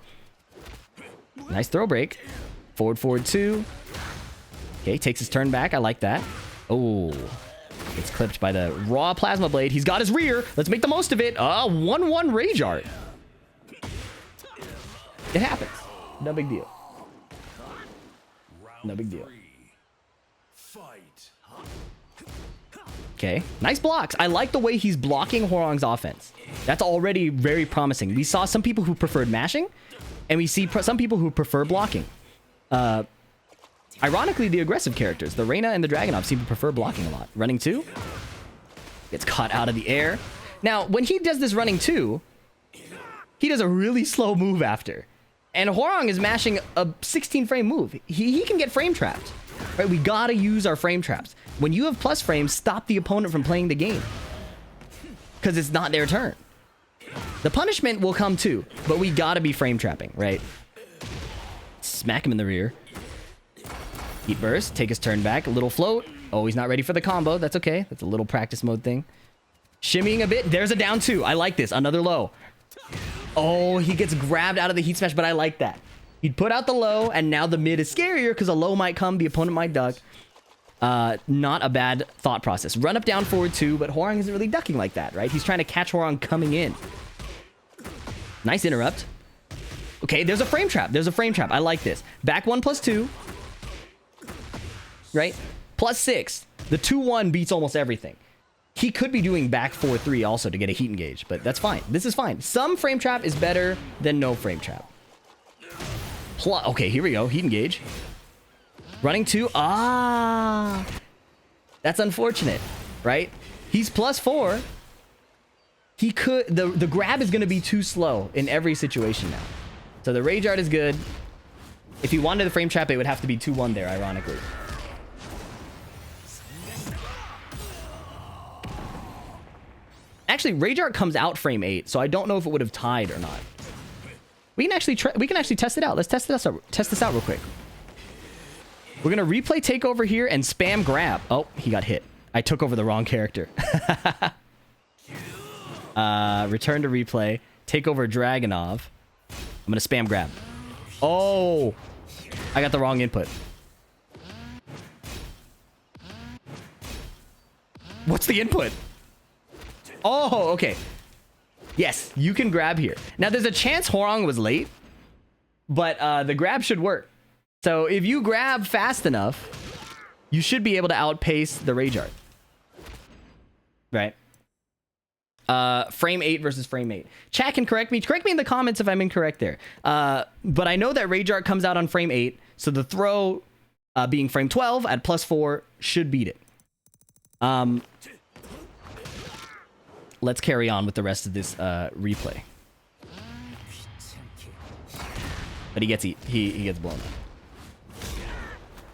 Nice throw break. Forward 2. Okay, takes his turn back. I like that. Oh, gets clipped by the raw plasma blade. He's got his rear. Let's make the most of it. 1-1 rage art. It happens. No big deal. No big deal. Okay, nice blocks. I like the way he's blocking Hwoarang's offense. That's already very promising. We saw some people who preferred mashing, and we see some people who prefer blocking. Ironically, the aggressive characters, the Reina and the Dragunov, seem to prefer blocking a lot. Running 2. Gets caught out of the air. Now, when he does this running 2, he does a really slow move after. And Hwoarang is mashing a 16-frame move. He can get frame trapped. Right? We gotta use our frame traps. When you have plus frames, stop the opponent from playing the game. Because it's not their turn. The punishment will come too, but we gotta be frame trapping, right? Smack him in the rear. Heat burst, take his turn back, a little float. Oh, he's not ready for the combo. That's okay. That's a little practice mode thing. Shimmying a bit. There's a down 2. I like this. Another low. Oh, he gets grabbed out of the heat smash, but I like that. He'd put out the low, and now the mid is scarier because a low might come, the opponent might duck. Not a bad thought process. Run up, down, forward 2, but Hwoarang isn't really ducking like that, right? He's trying to catch Hwoarang coming in. Nice interrupt. Okay, there's a frame trap. There's a frame trap. I like this. Back 1 plus 2. Right? Plus 6. The 2-1 beats almost everything. He could be doing back 4-3 also to get a heat engage, but that's fine. This is fine. Some frame trap is better than no frame trap. Okay, here we go. Heat engage. Running 2. Ah! That's unfortunate, right? He's plus 4. He could... The grab is going to be too slow in every situation now. So the Rage Art is good. If he wanted the frame trap, it would have to be 2-1 there, ironically. Actually, Rage Art comes out frame 8, so I don't know if it would have tied or not. We can actually test it out. Let's test this out real quick. We're gonna replay takeover here and spam grab. Oh, he got hit. I took over the wrong character. Return to replay. Take over Dragunov. I'm gonna spam grab. Oh, I got the wrong input. What's the input? Oh, okay. Yes, you can grab here. Now, there's a chance Hwoarang was late, but the grab should work. So if you grab fast enough, you should be able to outpace the Rage Art. Right? Frame 8 versus frame 8. Chat can correct me. Correct me in the comments if I'm incorrect there. But I know that Rage Art comes out on frame 8, so the throw being frame 12 at plus 4 should beat it. Let's carry on with the rest of this replay. But he gets blown up.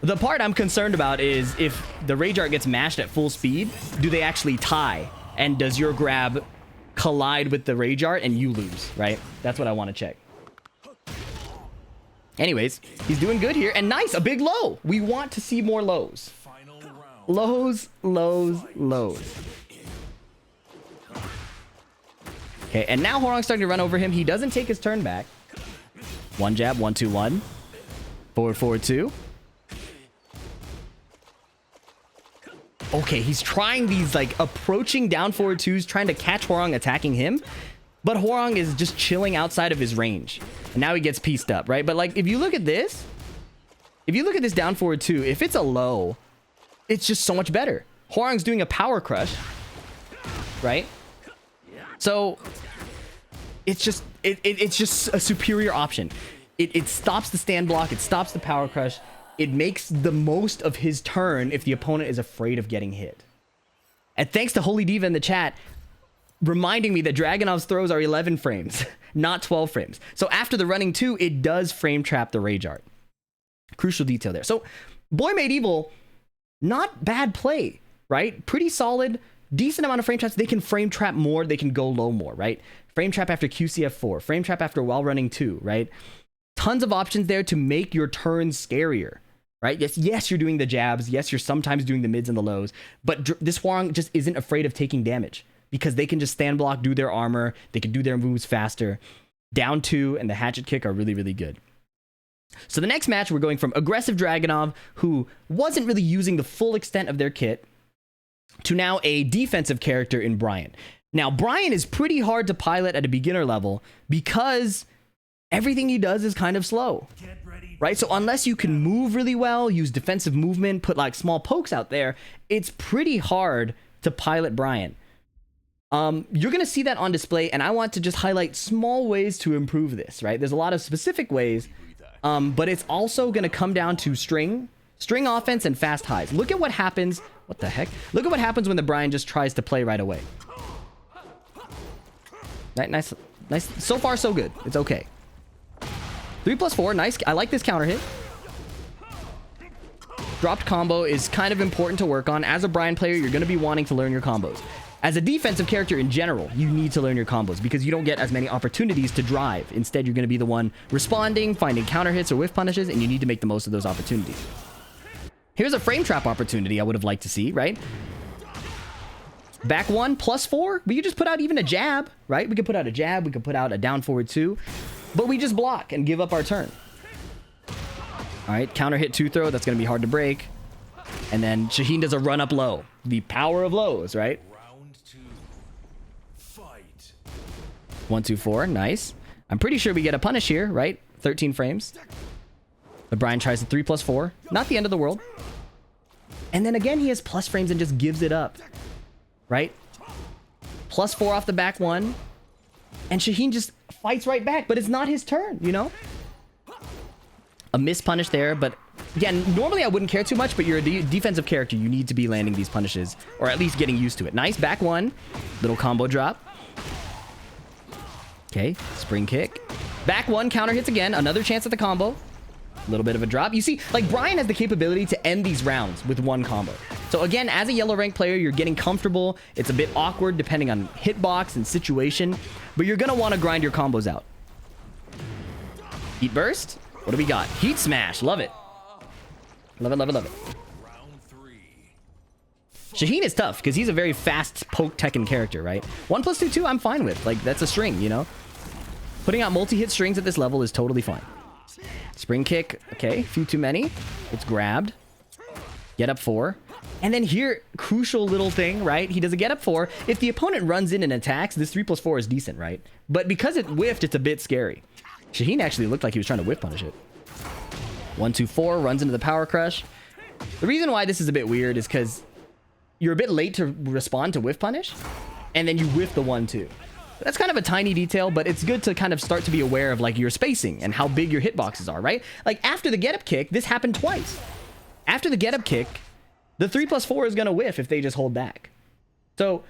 The part I'm concerned about is if the Rage Art gets mashed at full speed, do they actually tie? And does your grab collide with the Rage Art and you lose, right? That's what I want to check. Anyways, he's doing good here. And nice, a big low. We want to see more lows. Lows, lows, lows. Okay, and now Hwoarang's starting to run over him. He doesn't take his turn back. One jab, 1-2-1. Forward, forward, 2. Okay, he's trying these, like, approaching down forward 2s, trying to catch Hwoarang attacking him. But Hwoarang is just chilling outside of his range. And now he gets pieced up, right? But, like, if you look at this down forward 2, if it's a low, it's just so much better. Hwoarang's doing a power crush, right? So it's just a superior option. It stops the stand block. It stops the power crush. It makes the most of his turn if the opponent is afraid of getting hit. And thanks to Holy Diva in the chat, reminding me that Dragunov's throws are 11 frames, not 12 frames. So after the running 2, it does frame trap the Rage Art. Crucial detail there. So Boy Made Evil, not bad play, right? Pretty solid. Decent amount of frame traps. They can frame trap more. They can go low more, right? Frame trap after QCF4. Frame trap after while running 2, right? Tons of options there to make your turns scarier, right? Yes, you're doing the jabs. Yes, you're sometimes doing the mids and the lows. But this Hwoarang just isn't afraid of taking damage because they can just stand block, do their armor. They can do their moves faster. Down 2 and the hatchet kick are really, really good. So the next match, we're going from aggressive Dragunov, who wasn't really using the full extent of their kit, to now a defensive character in Bryan. Now, Bryan is pretty hard to pilot at a beginner level because everything he does is kind of slow, right? So unless you can move really well, use defensive movement, put like small pokes out there, it's pretty hard to pilot Bryan. You're going to see that on display, and I want to just highlight small ways to improve this, right? There's a lot of specific ways, but it's also going to come down to string offense and fast highs. Look at what happens. What the heck? Look at what happens when the Bryan just tries to play right away. Right, nice. So far, so good. It's okay. 3+4, nice. I like this counter hit. Dropped combo is kind of important to work on. As a Bryan player, you're going to be wanting to learn your combos. As a defensive character in general, you need to learn your combos because you don't get as many opportunities to drive. Instead, you're going to be the one responding, finding counter hits or whiff punishes, and you need to make the most of those opportunities. Here's a frame trap opportunity I would have liked to see, right? Back 1, +4. We could just put out even a jab, right? We could put out a jab. We could put out a down forward 2. But we just block and give up our turn. All right, counter hit 2-throw. That's going to be hard to break. And then Shaheen does a run up low. The power of lows, right? Round 2. Fight. 1-2-4. Nice. I'm pretty sure we get a punish here, right? 13 frames. But Bryan tries the 3+4. Not the end of the world. And then again, he has plus frames and just gives it up. Right? +4 off the back one. And Shaheen just fights right back. But it's not his turn, you know? A missed punish there. But again, normally I wouldn't care too much. But you're a defensive character. You need to be landing these punishes. Or at least getting used to it. Nice. Back one. Little combo drop. Okay. Spring kick. Back one. Counter hits again. Another chance at the combo. A little bit of a drop. You see, like, Bryan has the capability to end these rounds with one combo. So again, as a yellow rank player, you're getting comfortable. It's a bit awkward depending on hitbox and situation, but you're going to want to grind your combos out. Heat burst. What do we got? Heat smash. Love it. Love it, love it, love it. Round 3. Shaheen is tough because he's a very fast poke Tekken character, right? 1+2-2, I'm fine with. Like, that's a string, you know? Putting out multi-hit strings at this level is totally fine. Spring kick. Okay, a few too many. It's grabbed. Get up 4. And then here, crucial little thing, right? He does a get up 4. If the opponent runs in and attacks, this 3+4 is decent, right? But because it whiffed, it's a bit scary. Shaheen actually looked like he was trying to whiff punish it. 1-2-4, runs into the power crush. The reason why this is a bit weird is because you're a bit late to respond to whiff punish, and then you whiff the 1-2. That's kind of a tiny detail, but it's good to kind of start to be aware of, like, your spacing and how big your hitboxes are, right? Like, after the get-up kick, this happened twice. After the get-up kick, the 3+4 is going to whiff if they just hold back. So,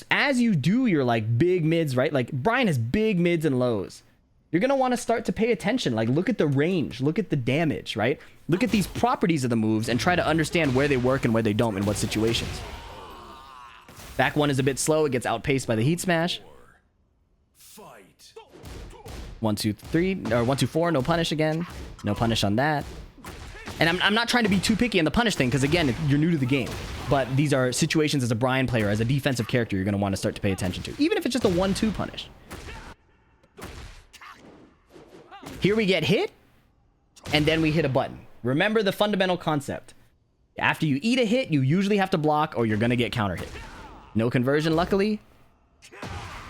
as you do your, like, big mids, right? Like, Bryan has big mids and lows. You're going to want to start to pay attention. Like, look at the range. Look at the damage, right? Look at these properties of the moves and try to understand where they work and where they don't in what situations. Back one is a bit slow. It gets outpaced by the heat smash. 1-2-3 or 1-2-4, no punish again. No punish on that. And I'm not trying to be too picky on the punish thing because, again, you're new to the game. But these are situations as a Bryan player, as a defensive character, you're going to want to start to pay attention to. Even if it's just a 1-2 punish. Here we get hit, and then we hit a button. Remember the fundamental concept. After you eat a hit, you usually have to block or you're going to get counter hit. No conversion, luckily.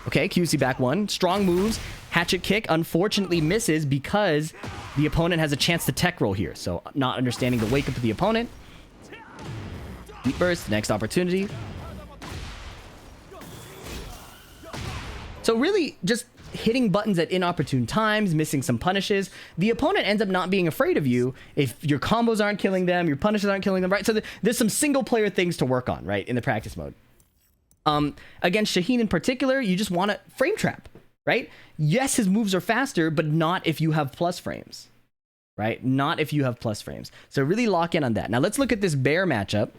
Okay, QC back one. Strong moves. Hatchet kick unfortunately misses because the opponent has a chance to tech roll here. So not understanding the wake up of the opponent. Heat burst, next opportunity. So really just hitting buttons at inopportune times, missing some punishes. The opponent ends up not being afraid of you if your combos aren't killing them, your punishes aren't killing them, right? So there's some single player things to work on, right, in the practice mode. Against Shaheen in particular, you just want to frame trap, right? Yes, his moves are faster, but not if you have plus frames, right? Not if you have plus frames. So really lock in on that. Now let's look at this bear matchup.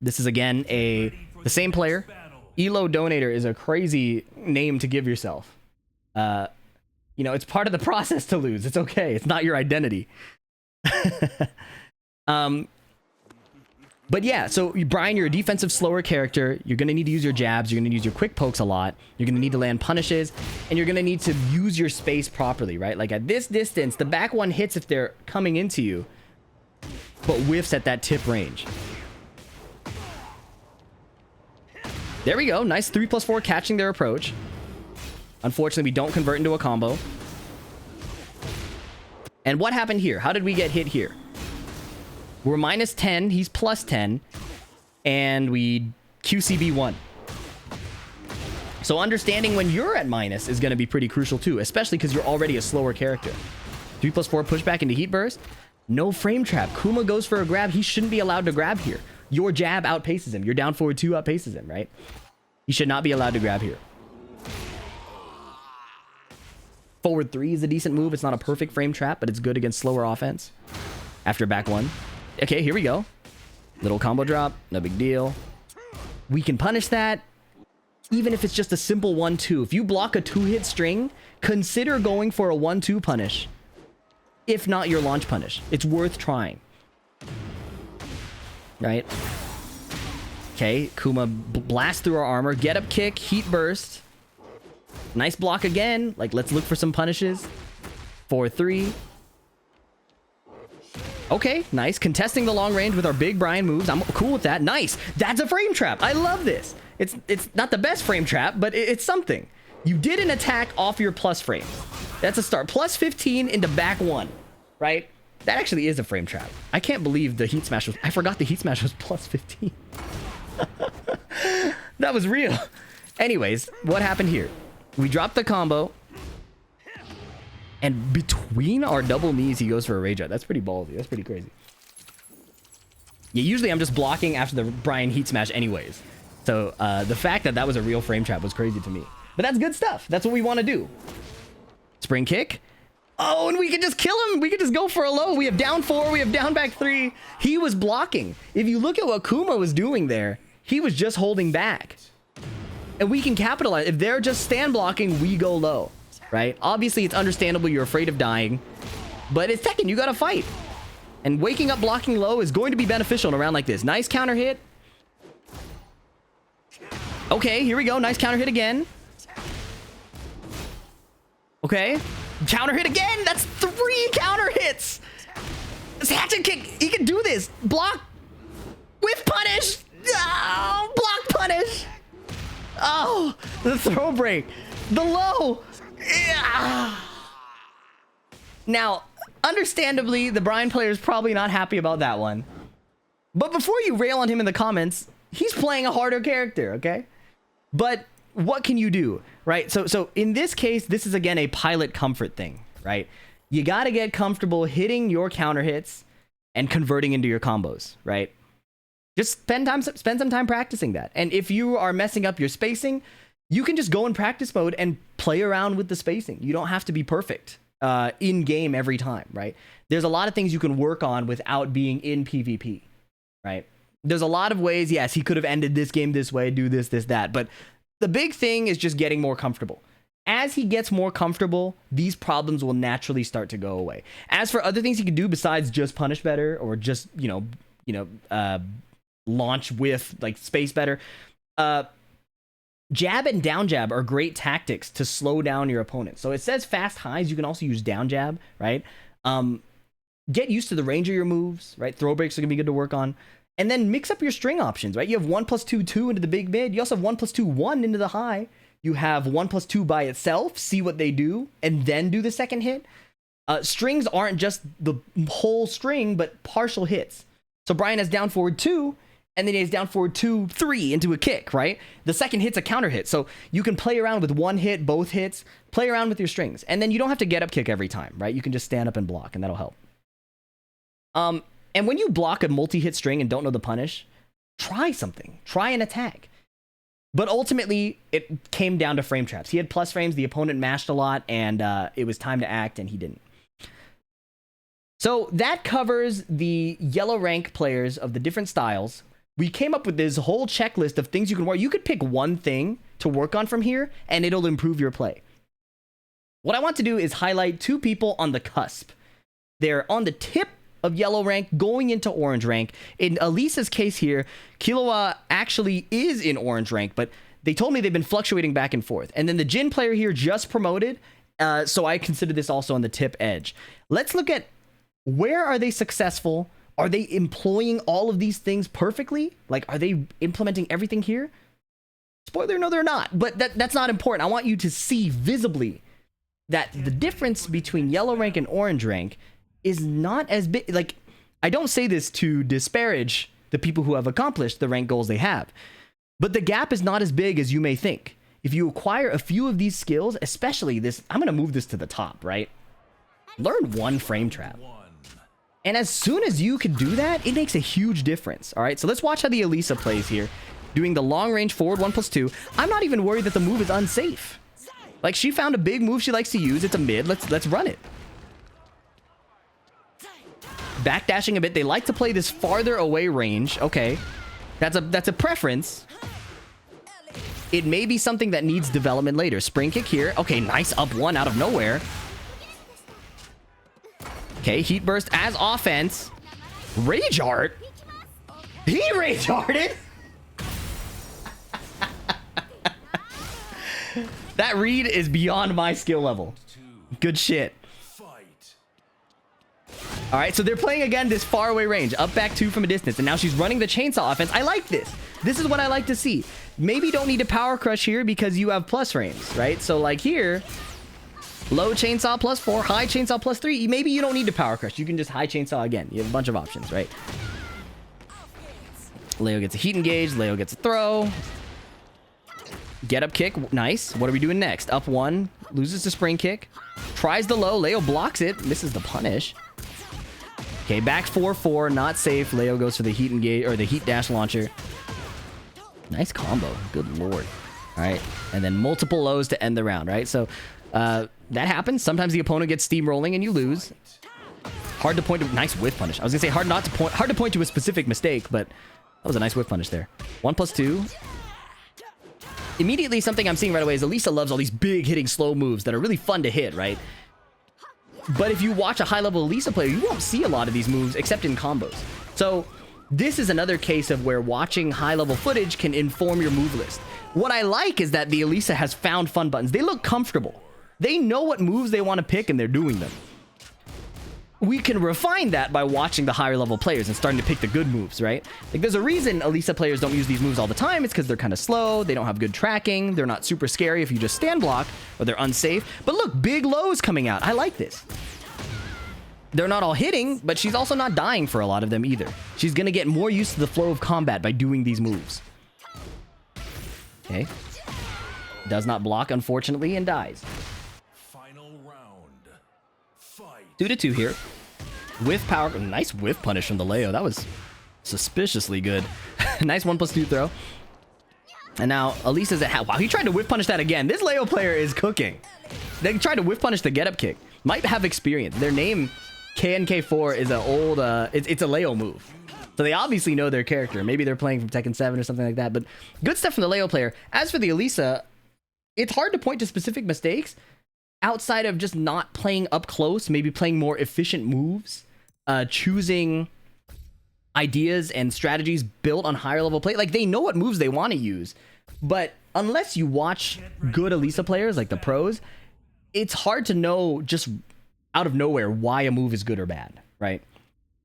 This is again the same player. Elo Dominator is a crazy name to give yourself. You know, it's part of the process to lose. It's okay. It's not your identity. But yeah, so Bryan, you're a defensive slower character. You're going to need to use your jabs. You're going to use your quick pokes a lot. You're going to need to land punishes. And you're going to need to use your space properly, right? Like at this distance, the back one hits if they're coming into you, but whiffs at that tip range. There we go. Nice 3+4 catching their approach. Unfortunately, we don't convert into a combo. And what happened here? How did we get hit here? We're -10, he's +10, and we QCB 1. So understanding when you're at minus is going to be pretty crucial too, especially because you're already a slower character. 3+4 pushback into heat burst. No frame trap. Kuma goes for a grab. He shouldn't be allowed to grab here. Your jab outpaces him. Your down forward 2 outpaces him, right? He should not be allowed to grab here. Forward 3 is a decent move. It's not a perfect frame trap, but it's good against slower offense. After back 1. Okay, here we go. Little combo drop. No big deal. We can punish that. Even if it's just a simple 1-2. If you block a 2-hit string, consider going for a 1-2 punish. If not your launch punish. It's worth trying. Right? Okay, Kuma blasts through our armor. Get up kick, heat burst. Nice block again. Like, let's look for some punishes. 4-3. Okay, nice. Contesting the long range with our big Bryan moves. I'm cool with that. Nice. That's a frame trap. I love this. It's not the best frame trap, but it's something. You did an attack off your plus frame. That's a start. Plus 15 into back 1, right? That actually is a frame trap. I can't believe the heat smash was... I forgot the heat smash was plus 15. That was real. Anyways, what happened here? We dropped the combo. And between our double knees, he goes for a rage out. That's pretty ballsy. That's pretty crazy. Yeah, usually I'm just blocking after the Bryan heat smash anyways. So the fact that that was a real frame trap was crazy to me. But that's good stuff. That's what we want to do. Spring kick. Oh, and we can just kill him. We can just go for a low. We have down 4. We have down back 3. He was blocking. If you look at what Kuma was doing there, he was just holding back. And we can capitalize. If they're just stand blocking, we go low, right? Obviously, it's understandable you're afraid of dying. But it's Tekken. You got to fight. And waking up blocking low is going to be beneficial in a round like this. Nice counter hit. Okay, here we go. Nice counter hit again. Okay. Counter hit again. That's 3 counter hits. This hatchet kick. He can do this. Block. Whiff punish. Oh, block punish. Oh, the throw break. The low. Yeah. Now, understandably, the Bryan player is probably not happy about that one. But before you rail on him in the comments, he's playing a harder character, okay? But what can you do, right? So in this case, this is again a pilot comfort thing, right? You got to get comfortable hitting your counter hits and converting into your combos, right? Just spend some time practicing that. And if you are messing up your spacing, you can just go in practice mode and play around with the spacing. You don't have to be perfect in game every time, right? There's a lot of things you can work on without being in PvP, right? There's a lot of ways, yes, he could have ended this game this way, do this, that. But the big thing is just getting more comfortable. As he gets more comfortable, these problems will naturally start to go away. As for other things he can do besides just punish better or just, launch with like space better, jab and down jab are great tactics to slow down your opponent. So it says fast highs. You can also use down jab, right? Get used to the range of your moves, right? Throw breaks are gonna be good to work on. And then mix up your string options, right? You have 1+2, 2 into the big mid. You also have 1+2, 1 into the high. You have 1+2 by itself, see what they do, and then do the second hit. Strings aren't just the whole string, but partial hits. So Bryan has down forward 2, and then he has down forward 2, 3 into a kick, right? The second hit's a counter hit. So you can play around with one hit, both hits, play around with your strings. And then you don't have to get up kick every time, right? You can just stand up and block, and that'll help. And when you block a multi-hit string and don't know the punish, try something. Try an attack. But ultimately, it came down to frame traps. He had plus frames, the opponent mashed a lot, and it was time to act, and he didn't. So that covers the yellow rank players of the different styles. We came up with this whole checklist of things you can work. You could pick one thing to work on from here, and it'll improve your play. What I want to do is highlight 2 people on the cusp. They're on the tip of yellow rank going into orange rank. In Alisa's case here, Killua actually is in orange rank, but they told me they've been fluctuating back and forth. And then the Jin player here just promoted, so I consider this also on the tip edge. Let's look at where are they successful? Are they employing all of these things perfectly? Like, are they implementing everything here? Spoiler, no, they're not. But that's not important. I want you to see visibly that the difference between yellow rank and orange rank is not as big. Like, I don't say this to disparage the people who have accomplished the rank goals they have, but the gap is not as big as you may think. If you acquire a few of these skills, especially this, I'm going to move this to the top, right? Learn one frame trap. And as soon as you can do that, it makes a huge difference. All right, so let's watch how the Alisa plays here, doing the long range forward 1+2. I'm not even worried that the move is unsafe. Like, she found a big move she likes to use. It's a mid. Let's run it. Backdashing a bit. They like to play this farther away range. Okay, that's a preference. It may be something that needs development later. Spring kick here. Okay, nice up one out of nowhere. Okay, heat burst as offense. Rage art. He rage arted. That read is beyond my skill level. Good shit. All right, so they're playing again this far away range, up back 2 from a distance, and now she's running the chainsaw offense. I like this. This is what I like to see. Maybe don't need to power crush here because you have plus frames, right? So like here, low chainsaw +4, high chainsaw +3. Maybe you don't need to power crush. You can just high chainsaw again. You have a bunch of options, right? Leo gets a heat engage. Leo gets a throw. Get up kick. Nice. What are we doing next? Up 1. Loses the spring kick. Tries the low. Leo blocks it. Misses the punish. Okay, back 4-4. Not safe. Leo goes for the heat engage or the heat dash launcher. Nice combo. Good lord. All right. And then multiple lows to end the round, right? So that happens. Sometimes the opponent gets steamrolling and you lose. Hard to point to. Nice whiff punish. I was going to say hard to point to a specific mistake, but that was a nice whiff punish there. 1+2. Immediately, something I'm seeing right away is Alisa loves all these big hitting slow moves that are really fun to hit, right? But if you watch a high-level Alisa player, you won't see a lot of these moves except in combos. So this is another case of where watching high-level footage can inform your move list. What I like is that the Alisa has found fun buttons. They look comfortable. They know what moves they want to pick, and they're doing them. We can refine that by watching the higher level players and starting to pick the good moves, right? Like, there's a reason Alisa players don't use these moves all the time. It's because they're kind of slow. They don't have good tracking. They're not super scary if you just stand block, or they're unsafe. But look, big lows coming out. I like this. They're not all hitting, but she's also not dying for a lot of them either. She's going to get more used to the flow of combat by doing these moves. Okay. Does not block, unfortunately, and dies. Final round. Fight. 2-2 here. With power. Nice whiff punish from the Leo. That was suspiciously good. Nice 1+2 throw. And now Alisa's at... Wow, he tried to whiff punish that again. This Leo player is cooking. They tried to whiff punish the get up kick. Might have experience. Their name, KNK4, is an old... it's a Leo move. So they obviously know their character. Maybe they're playing from Tekken 7 or something like that. But good stuff from the Leo player. As for the Alisa, it's hard to point to specific mistakes outside of just not playing up close, maybe playing more efficient moves, choosing ideas and strategies built on higher level play. Like, they know what moves they want to use, but unless you watch good Alisa players, like the pros, it's hard to know just out of nowhere why a move is good or bad, right?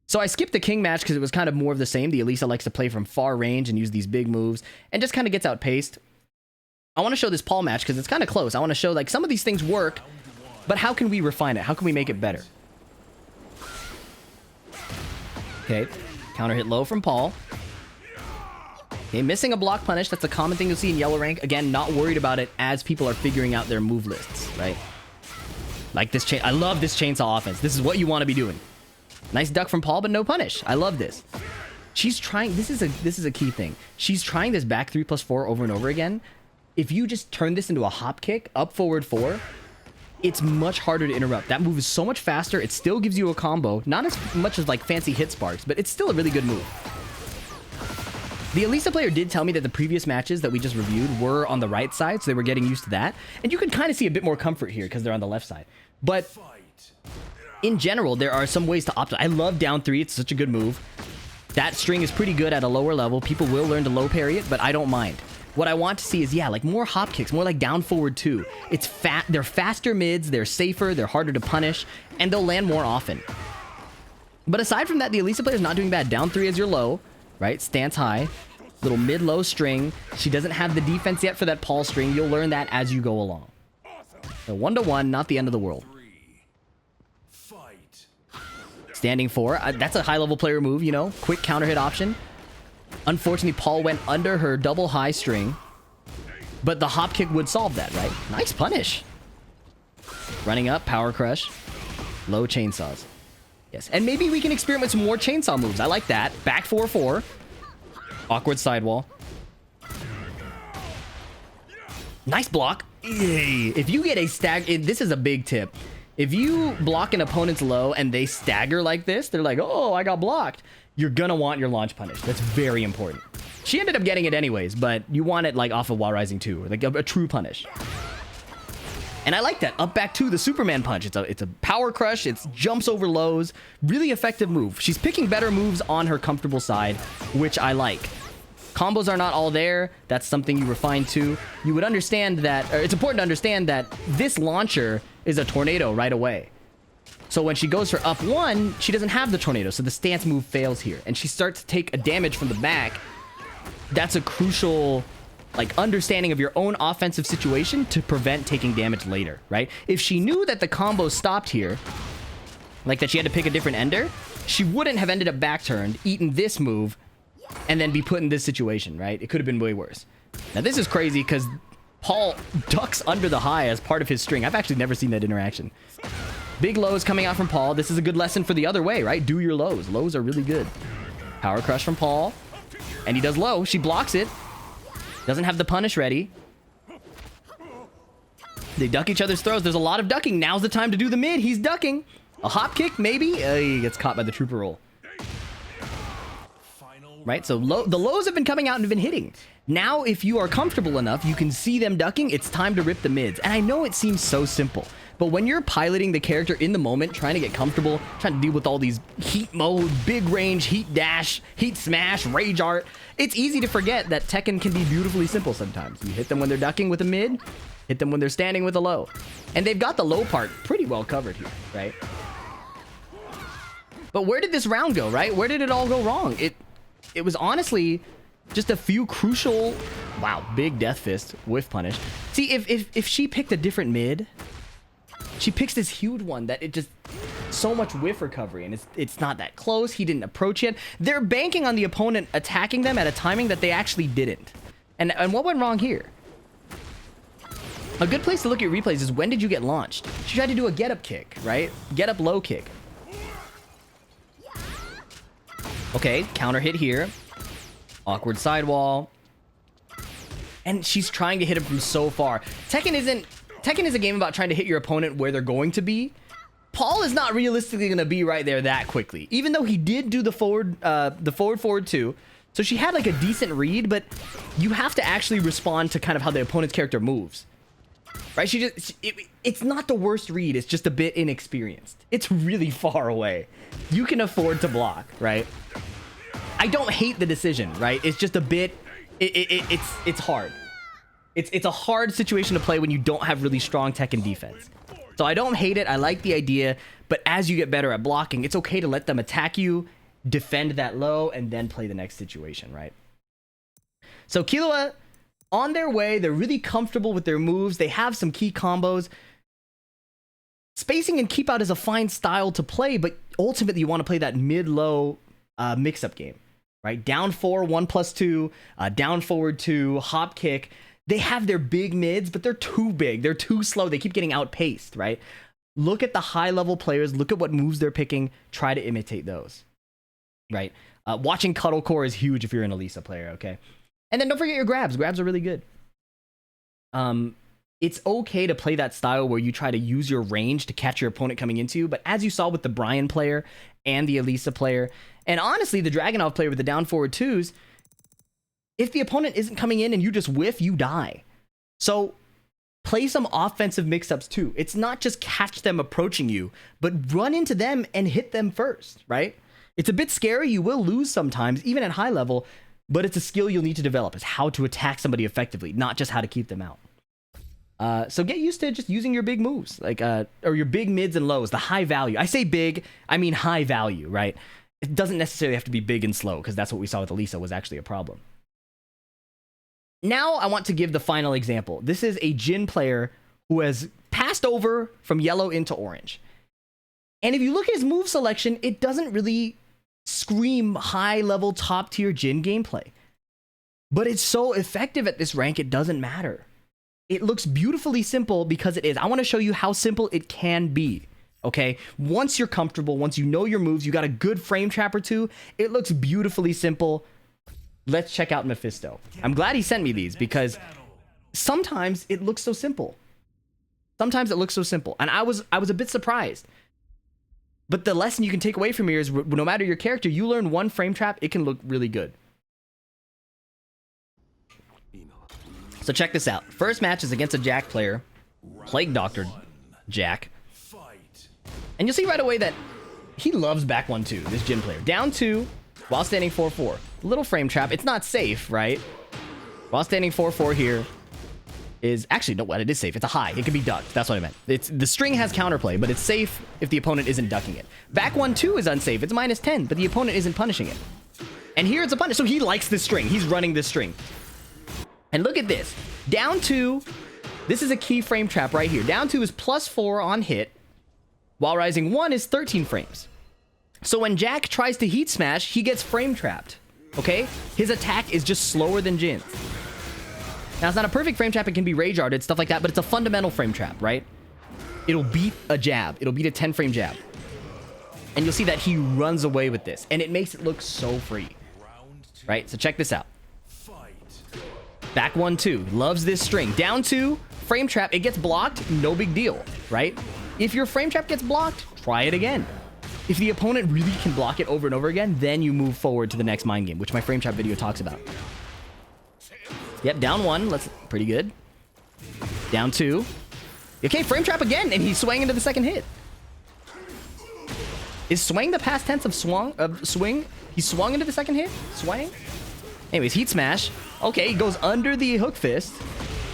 So I skipped the King match because it was kind of more of the same. The Alisa likes to play from far range and use these big moves and just kind of gets outpaced. I want to show this Paul match because it's kind of close. I want to show, like, some of these things work, but how can we refine it? How can we make it better? Okay, counter hit low from Paul. Okay, missing a block punish. That's a common thing you'll see in yellow rank. Again, not worried about it as people are figuring out their move lists, right? Like this chain. I love this chainsaw offense. This is what you want to be doing. Nice duck from Paul, but no punish. I love this. She's trying. This is a key thing. She's trying this back 3+4 over and over again. If you just turn this into a hop kick, up forward 4, it's much harder to interrupt. That move is so much faster. It still gives you a combo. Not as much as like fancy hit sparks, but it's still a really good move. The Alisa player did tell me that the previous matches that we just reviewed were on the right side, so they were getting used to that. And you can kind of see a bit more comfort here because they're on the left side. But in general, there are some ways to optimize. I love down 3. It's such a good move. That string is pretty good at a lower level. People will learn to low parry it, but I don't mind. What I want to see is, yeah, like more hop kicks, more like down forward 2. It's fat. They're faster mids, they're safer, they're harder to punish, and they'll land more often. But aside from that, the Alisa player is not doing bad. Down 3 as your low, right? Stance high. Little mid-low string. She doesn't have the defense yet for that Paul string. You'll learn that as you go along. So 1-1, not the end of the world. Standing 4. That's a high-level player move, you know? Quick counter hit option. Unfortunately, Paul went under her double high string, but the hop kick would solve that, right? Nice punish. Running up, power crush, low chainsaws. Yes, and maybe we can experiment with some more chainsaw moves. I like that. Back 4-4. Awkward sidewall. Nice block. Yay. If you get a this is a big tip. If you block an opponent's low and they stagger like this, they're like, oh, I got blocked. You're going to want your launch punish. That's very important. She ended up getting it anyways, but you want it like off of While Rising 2, like a true punish. And I like that. Up back 2, the Superman punch. It's a power crush. It jumps over lows. Really effective move. She's picking better moves on her comfortable side, which I like. Combos are not all there. That's something you refine too. You would understand that, or it's important to understand that this launcher is a tornado right away. So when she goes for up 1, she doesn't have the tornado, so the stance move fails here. And she starts to take a damage from the back. That's a crucial, like, understanding of your own offensive situation to prevent taking damage later, right? If she knew that the combo stopped here, like that she had to pick a different ender, she wouldn't have ended up back turned, eaten this move, and then be put in this situation, right? It could have been way worse. Now this is crazy because Paul ducks under the high as part of his string. I've actually never seen that interaction. Big lows coming out from Paul. This is a good lesson for the other way, right? Do your lows. Lows are really good. Power crush from Paul. And he does low. She blocks it. Doesn't have the punish ready. They duck each other's throws. There's a lot of ducking. Now's the time to do the mid. He's ducking. A hop kick, maybe? He gets caught by the trooper roll. Right? So the lows have been coming out and have been hitting. Now, if you are comfortable enough, you can see them ducking. It's time to rip the mids. And I know it seems so simple, but when you're piloting the character in the moment, trying to get comfortable, trying to deal with all these heat mode, big range, heat dash, heat smash, rage art, it's easy to forget that Tekken can be beautifully simple sometimes. You hit them when they're ducking with a mid, hit them when they're standing with a low. And they've got the low part pretty well covered here, right? But where did this round go, right? Where did it all go wrong? It was honestly just a few crucial... Wow, big death fist with punish. See, if she picked a different mid, she picks this huge one that it just... So much whiff recovery, and it's not that close. He didn't approach yet. They're banking on the opponent attacking them at a timing that they actually didn't. And what went wrong here? A good place to look at replays is when did you get launched? She tried to do a get-up kick, right? Get-up low kick. Okay, counter hit here. Awkward sidewall. And she's trying to hit him from so far. Tekken is a game about trying to hit your opponent where they're going to be. Paul is not realistically going to be right there that quickly. Even though he did do the forward 2. So she had like a decent read, but you have to actually respond to kind of how the opponent's character moves. Right? It's not the worst read. It's just a bit inexperienced. It's really far away. You can afford to block, right? I don't hate the decision, right? It's just a bit... It's hard. It's a hard situation to play when you don't have really strong Tekken defense. So I don't hate it. I like the idea. But as you get better at blocking, it's okay to let them attack you, defend that low, and then play the next situation, right? So Killua, on their way, they're really comfortable with their moves. They have some key combos. Spacing and keep out is a fine style to play, but ultimately you want to play that mid-low mix-up game, right? Down 4, 1+2, down forward 2, hop kick. They have their big mids, but they're too big. They're too slow. They keep getting outpaced, right? Look at the high-level players. Look at what moves they're picking. Try to imitate those, right? Watching Cuddle Core is huge if you're an Alisa player, okay? And then don't forget your grabs. Grabs are really good. It's okay to play that style where you try to use your range to catch your opponent coming into you, but as you saw with the Bryan player and the Alisa player, and honestly, the Dragunov player with the down forward 2s, if the opponent isn't coming in and you just whiff, you die. So play some offensive mix-ups too. It's not just catch them approaching you, but run into them and hit them first, right? It's a bit scary. You will lose sometimes, even at high level, but it's a skill you'll need to develop, is how to attack somebody effectively, not just how to keep them out. So get used to just using your big moves, like or your big mids and lows, the high value. I say big, I mean high value, right? It doesn't necessarily have to be big and slow, because that's what we saw with Alisa was actually a problem. Now I want to give the final example. This is a Jin player who has passed over from yellow into orange. And if you look at his move selection, it doesn't really scream high-level, top-tier Jin gameplay. But it's so effective at this rank, it doesn't matter. It looks beautifully simple because it is. I want to show you how simple it can be, okay? Once you're comfortable, once you know your moves, you got a good frame trap or two, it looks beautifully simple. Let's check out Mephisto. I'm glad he sent me these because sometimes it looks so simple. Sometimes it looks so simple. And I was a bit surprised. But the lesson you can take away from here is no matter your character, you learn one frame trap, it can look really good. So check this out. First match is against a Jack player, Plague Doctor Jack. And you'll see right away that he loves back 1-2, this Jin player. Down 2, while standing 4-4. Little frame trap. It's not safe, right? While standing 4-4 here. is actually, no, what? It is safe. It's a high. It can be ducked. That's what I meant. It's the string has counterplay, but it's safe if the opponent isn't ducking it. Back 1-2 is unsafe. It's -10, but the opponent isn't punishing it. And here it's a punish. So he likes this string. He's running this string. And look at this. Down 2. This is a key frame trap right here. Down 2 is +4 on hit, while rising 1 is 13 frames. So when Jack tries to heat smash, he gets frame trapped. Okay? His attack is just slower than Jin's. Now, it's not a perfect frame trap. It can be rage arted, stuff like that, but it's a fundamental frame trap, right? It'll beat a jab. It'll beat a 10-frame jab. And you'll see that he runs away with this, and it makes it look so free. Right? So check this out. Back 1-2. Loves this string. Down 2. Frame trap. It gets blocked. No big deal. Right? If your frame trap gets blocked, try it again. If the opponent really can block it over and over again, then you move forward to the next mind game, which my frame trap video talks about. Yep, down 1. Pretty good. Down 2. Okay, frame trap again, and he's swaying into the second hit. Is swaying the past tense of swing? He swung into the second hit? Swaying? Anyways, heat smash. Okay, he goes under the hook fist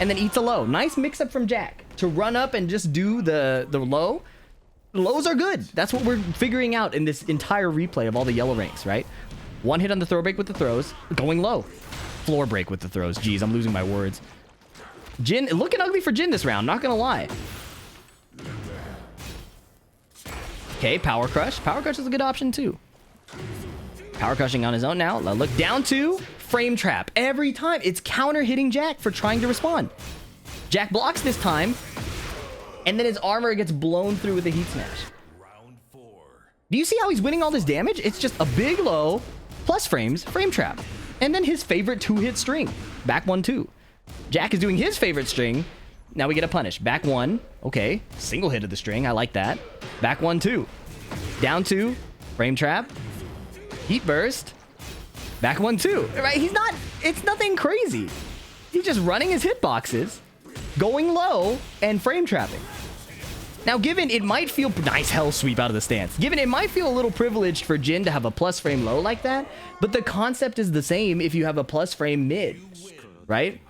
and then eats a low. Nice mix-up from Jack to run up and just do the low. Lows are good. That's what we're figuring out in this entire replay of all the yellow ranks, right? One hit on the throw break with the throws. Going low. Floor break with the throws. Jeez, I'm losing my words. Jin, looking ugly for Jin this round, not gonna lie. Okay, Power Crush. Power Crush is a good option too. Power Crushing on his own now. Look, down 2. Frame trap. Every time. It's counter-hitting Jack for trying to respond. Jack blocks this time. And then his armor gets blown through with a heat smash. Round 4. Do you see how he's winning all this damage? It's just a big low, plus frames, frame trap. And then his favorite 2-hit string. Back 1-2. Jack is doing his favorite string. Now we get a punish. Back 1. Okay. Single hit of the string. I like that. Back 1-2. Down 2. Frame trap. Heat burst. Back 1-2. Right? It's nothing crazy. He's just running his hitboxes, going low, and frame trapping. Now, given it might feel... Nice hell sweep out of the stance. Given it might feel a little privileged for Jin to have a plus frame low like that, but the concept is the same if you have a plus frame mid, right?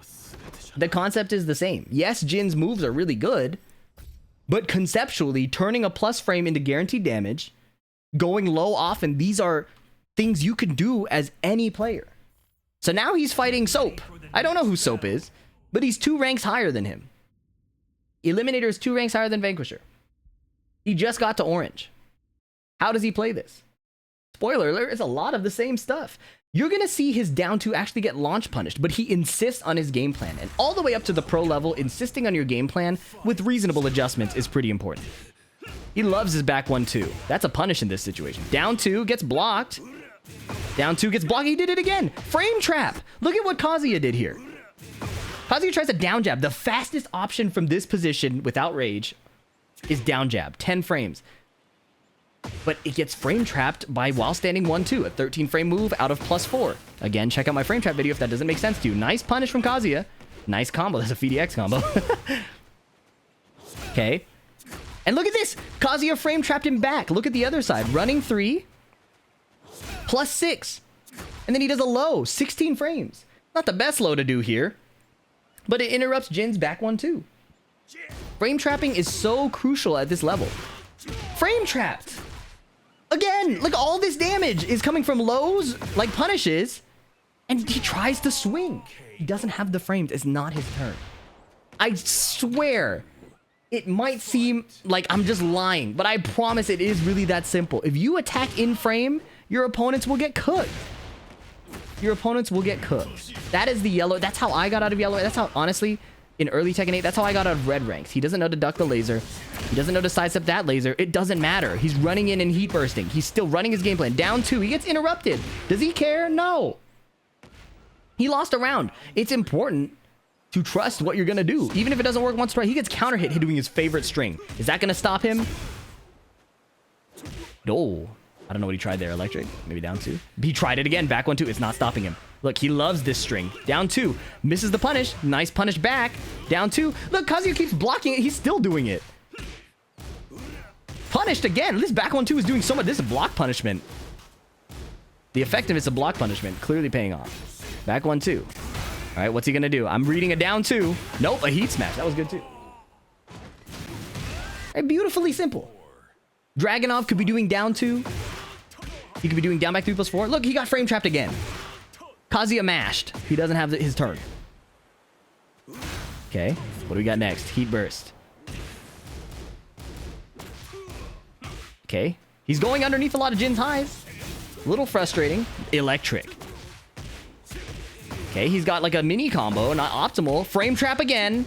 The concept is the same. Yes, Jin's moves are really good, but conceptually, turning a plus frame into guaranteed damage, going low often, these are things you can do as any player. So now he's fighting Soap. I don't know who Soap is, but he's 2 ranks higher than him. Eliminator is 2 ranks higher than Vanquisher. He just got to orange. How does he play this? Spoiler alert, it's a lot of the same stuff. You're going to see his down 2 actually get launch punished, but he insists on his game plan. And all the way up to the pro level, insisting on your game plan with reasonable adjustments is pretty important. He loves his back 1-2. That's a punish in this situation. Down 2 gets blocked. Down 2 gets blocked. He did it again. Frame trap. Look at what Kazuya did here. Kazuya tries a down jab. The fastest option from this position without rage is down jab. 10 frames. But it gets frame trapped by while standing 1-2. A 13 frame move out of +4. Again, check out my frame trap video if that doesn't make sense to you. Nice punish from Kazuya. Nice combo. That's a PhiDX combo. Okay. And look at this. Kazuya frame trapped him back. Look at the other side. Running 3. +6. And then he does a low. 16 frames. Not the best low to do here, but it interrupts Jin's back 1-2. Frame trapping is so crucial at this level. Frame trapped. Again, look, all this damage is coming from lows, like punishes, and he tries to swing. He doesn't have the frames. It's not his turn. I swear, it might seem like I'm just lying, but I promise it is really that simple. If you attack in frame, your opponents will get cooked. Your opponents will get cooked. That is the yellow. That's how I got out of yellow. That's how, honestly, in early Tekken 8, that's how I got out of red ranks. He doesn't know to duck the laser. He doesn't know to sidestep that laser. It doesn't matter. He's running in and heat bursting. He's still running his game plan. Down 2. He gets interrupted. Does he care? No. He lost a round. It's important to trust what you're going to do. Even if it doesn't work once twice, he gets counter hit doing his favorite string. Is that going to stop him? No. I don't know what he tried there. Electric? Maybe down 2. He tried it again. Back 1-2. It's not stopping him. Look, he loves this string. Down 2. Misses the punish. Nice punish back. Down 2. Look, Kazuya keeps blocking it. He's still doing it. Punished again. This back 1-2 is doing so much. This is block punishment. The effectiveness of block punishment clearly paying off. Back 1-2. All right, what's he gonna do? I'm reading a down 2. Nope, a heat smash. That was good too. All right, beautifully simple. Dragunov could be doing down 2. He could be doing down back 3+4. Look, he got frame trapped again. Kazuya mashed. He doesn't have his turn. Okay, what do we got next? Heat burst. Okay, he's going underneath a lot of Jin's highs. A little frustrating. Electric. Okay, he's got like a mini combo, not optimal. Frame trap again.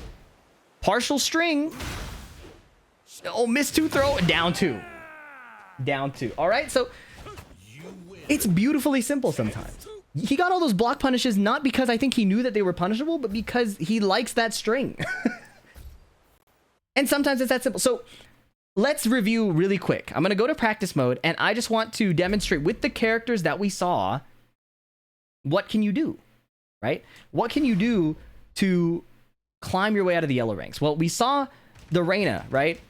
Partial string. Oh, missed 2 throw. Down 2. Down 2. All right, so it's beautifully simple sometimes. He got all those block punishes not because I think he knew that they were punishable, but because he likes that string. And sometimes it's that simple. So let's review really quick. I'm going to go to practice mode, and I just want to demonstrate with the characters that we saw, what can you do, right? What can you do to climb your way out of the yellow ranks? Well, we saw the Reina, right?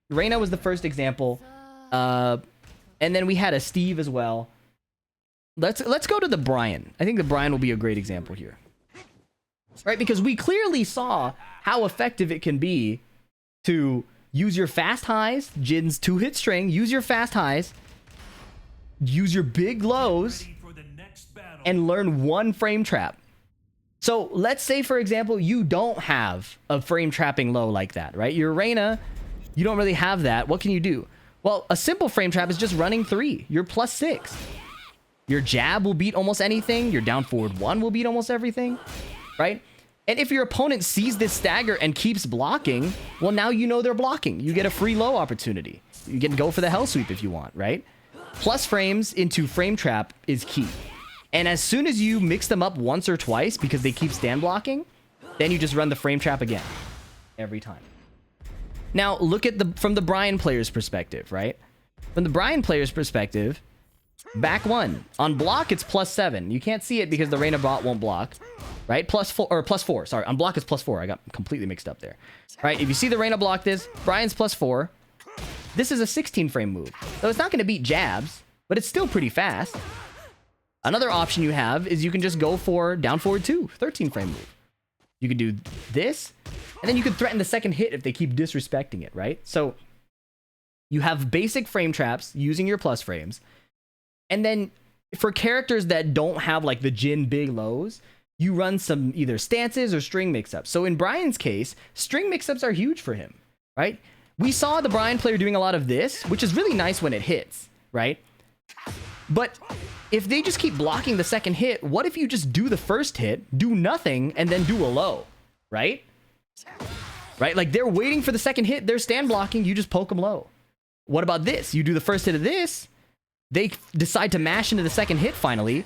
Reina was the first example. And then we had a Steve as well. Let's go to the Bryan. I think the Bryan will be a great example here. Right? Because we clearly saw how effective it can be to use your fast highs, Jin's 2-hit string, use your fast highs, use your big lows, and learn one frame trap. So let's say, for example, you don't have a frame trapping low like that, right? You're Reina, you don't really have that. What can you do? Well, a simple frame trap is just running 3. You're +6. Your jab will beat almost anything. Your down forward 1 will beat almost everything, right? And if your opponent sees this stagger and keeps blocking, well, now you know they're blocking. You get a free low opportunity. You can go for the hell sweep if you want, right? Plus frames into frame trap is key. And as soon as you mix them up once or twice because they keep stand blocking, then you just run the frame trap again every time. Now, look at from the Bryan player's perspective, right? From the Bryan player's perspective, back 1. On block, it's +7. You can't see it because the Reina bot won't block, right? +4. Sorry, on block, it's +4. I got completely mixed up there. Right? If you see the Reina block this, Bryan's +4. This is a 16-frame move. So it's not going to beat jabs, but it's still pretty fast. Another option you have is you can just go for down forward 2, 13-frame move. You could do this, and then you could threaten the second hit if they keep disrespecting it, right? So you have basic frame traps using your plus frames. And then for characters that don't have like the Jin big lows, you run some either stances or string mix-ups. So in Bryan's case, string mix-ups are huge for him, right? We saw the Bryan player doing a lot of this, which is really nice when it hits, right? But if they just keep blocking the second hit, what if you just do the first hit, do nothing, and then do a low, right? Right? Like they're waiting for the second hit, they're stand blocking, you just poke them low. What about this? You do the first hit of this, they decide to mash into the second hit finally.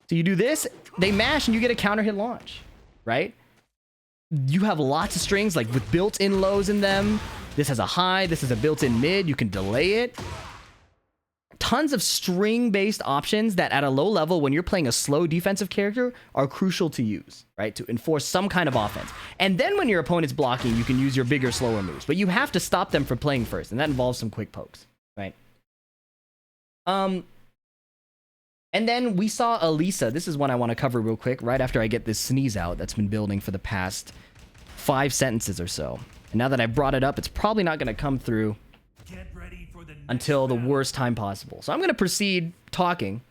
So you do this, they mash, and you get a counter hit launch, right? You have lots of strings like with built-in lows in them. This has a high, this is a built-in mid, you can delay it. Tons of string-based options that at a low level, when you're playing a slow defensive character, are crucial to use, right? To enforce some kind of offense. And then when your opponent's blocking, you can use your bigger, slower moves. But you have to stop them from playing first, and that involves some quick pokes, right? And then we saw Alisa. This is one I want to cover real quick, right after I get this sneeze out that's been building for the past 5 sentences or so. And now that I brought it up, it's probably not going to come through until the worst time possible. So I'm going to proceed talking.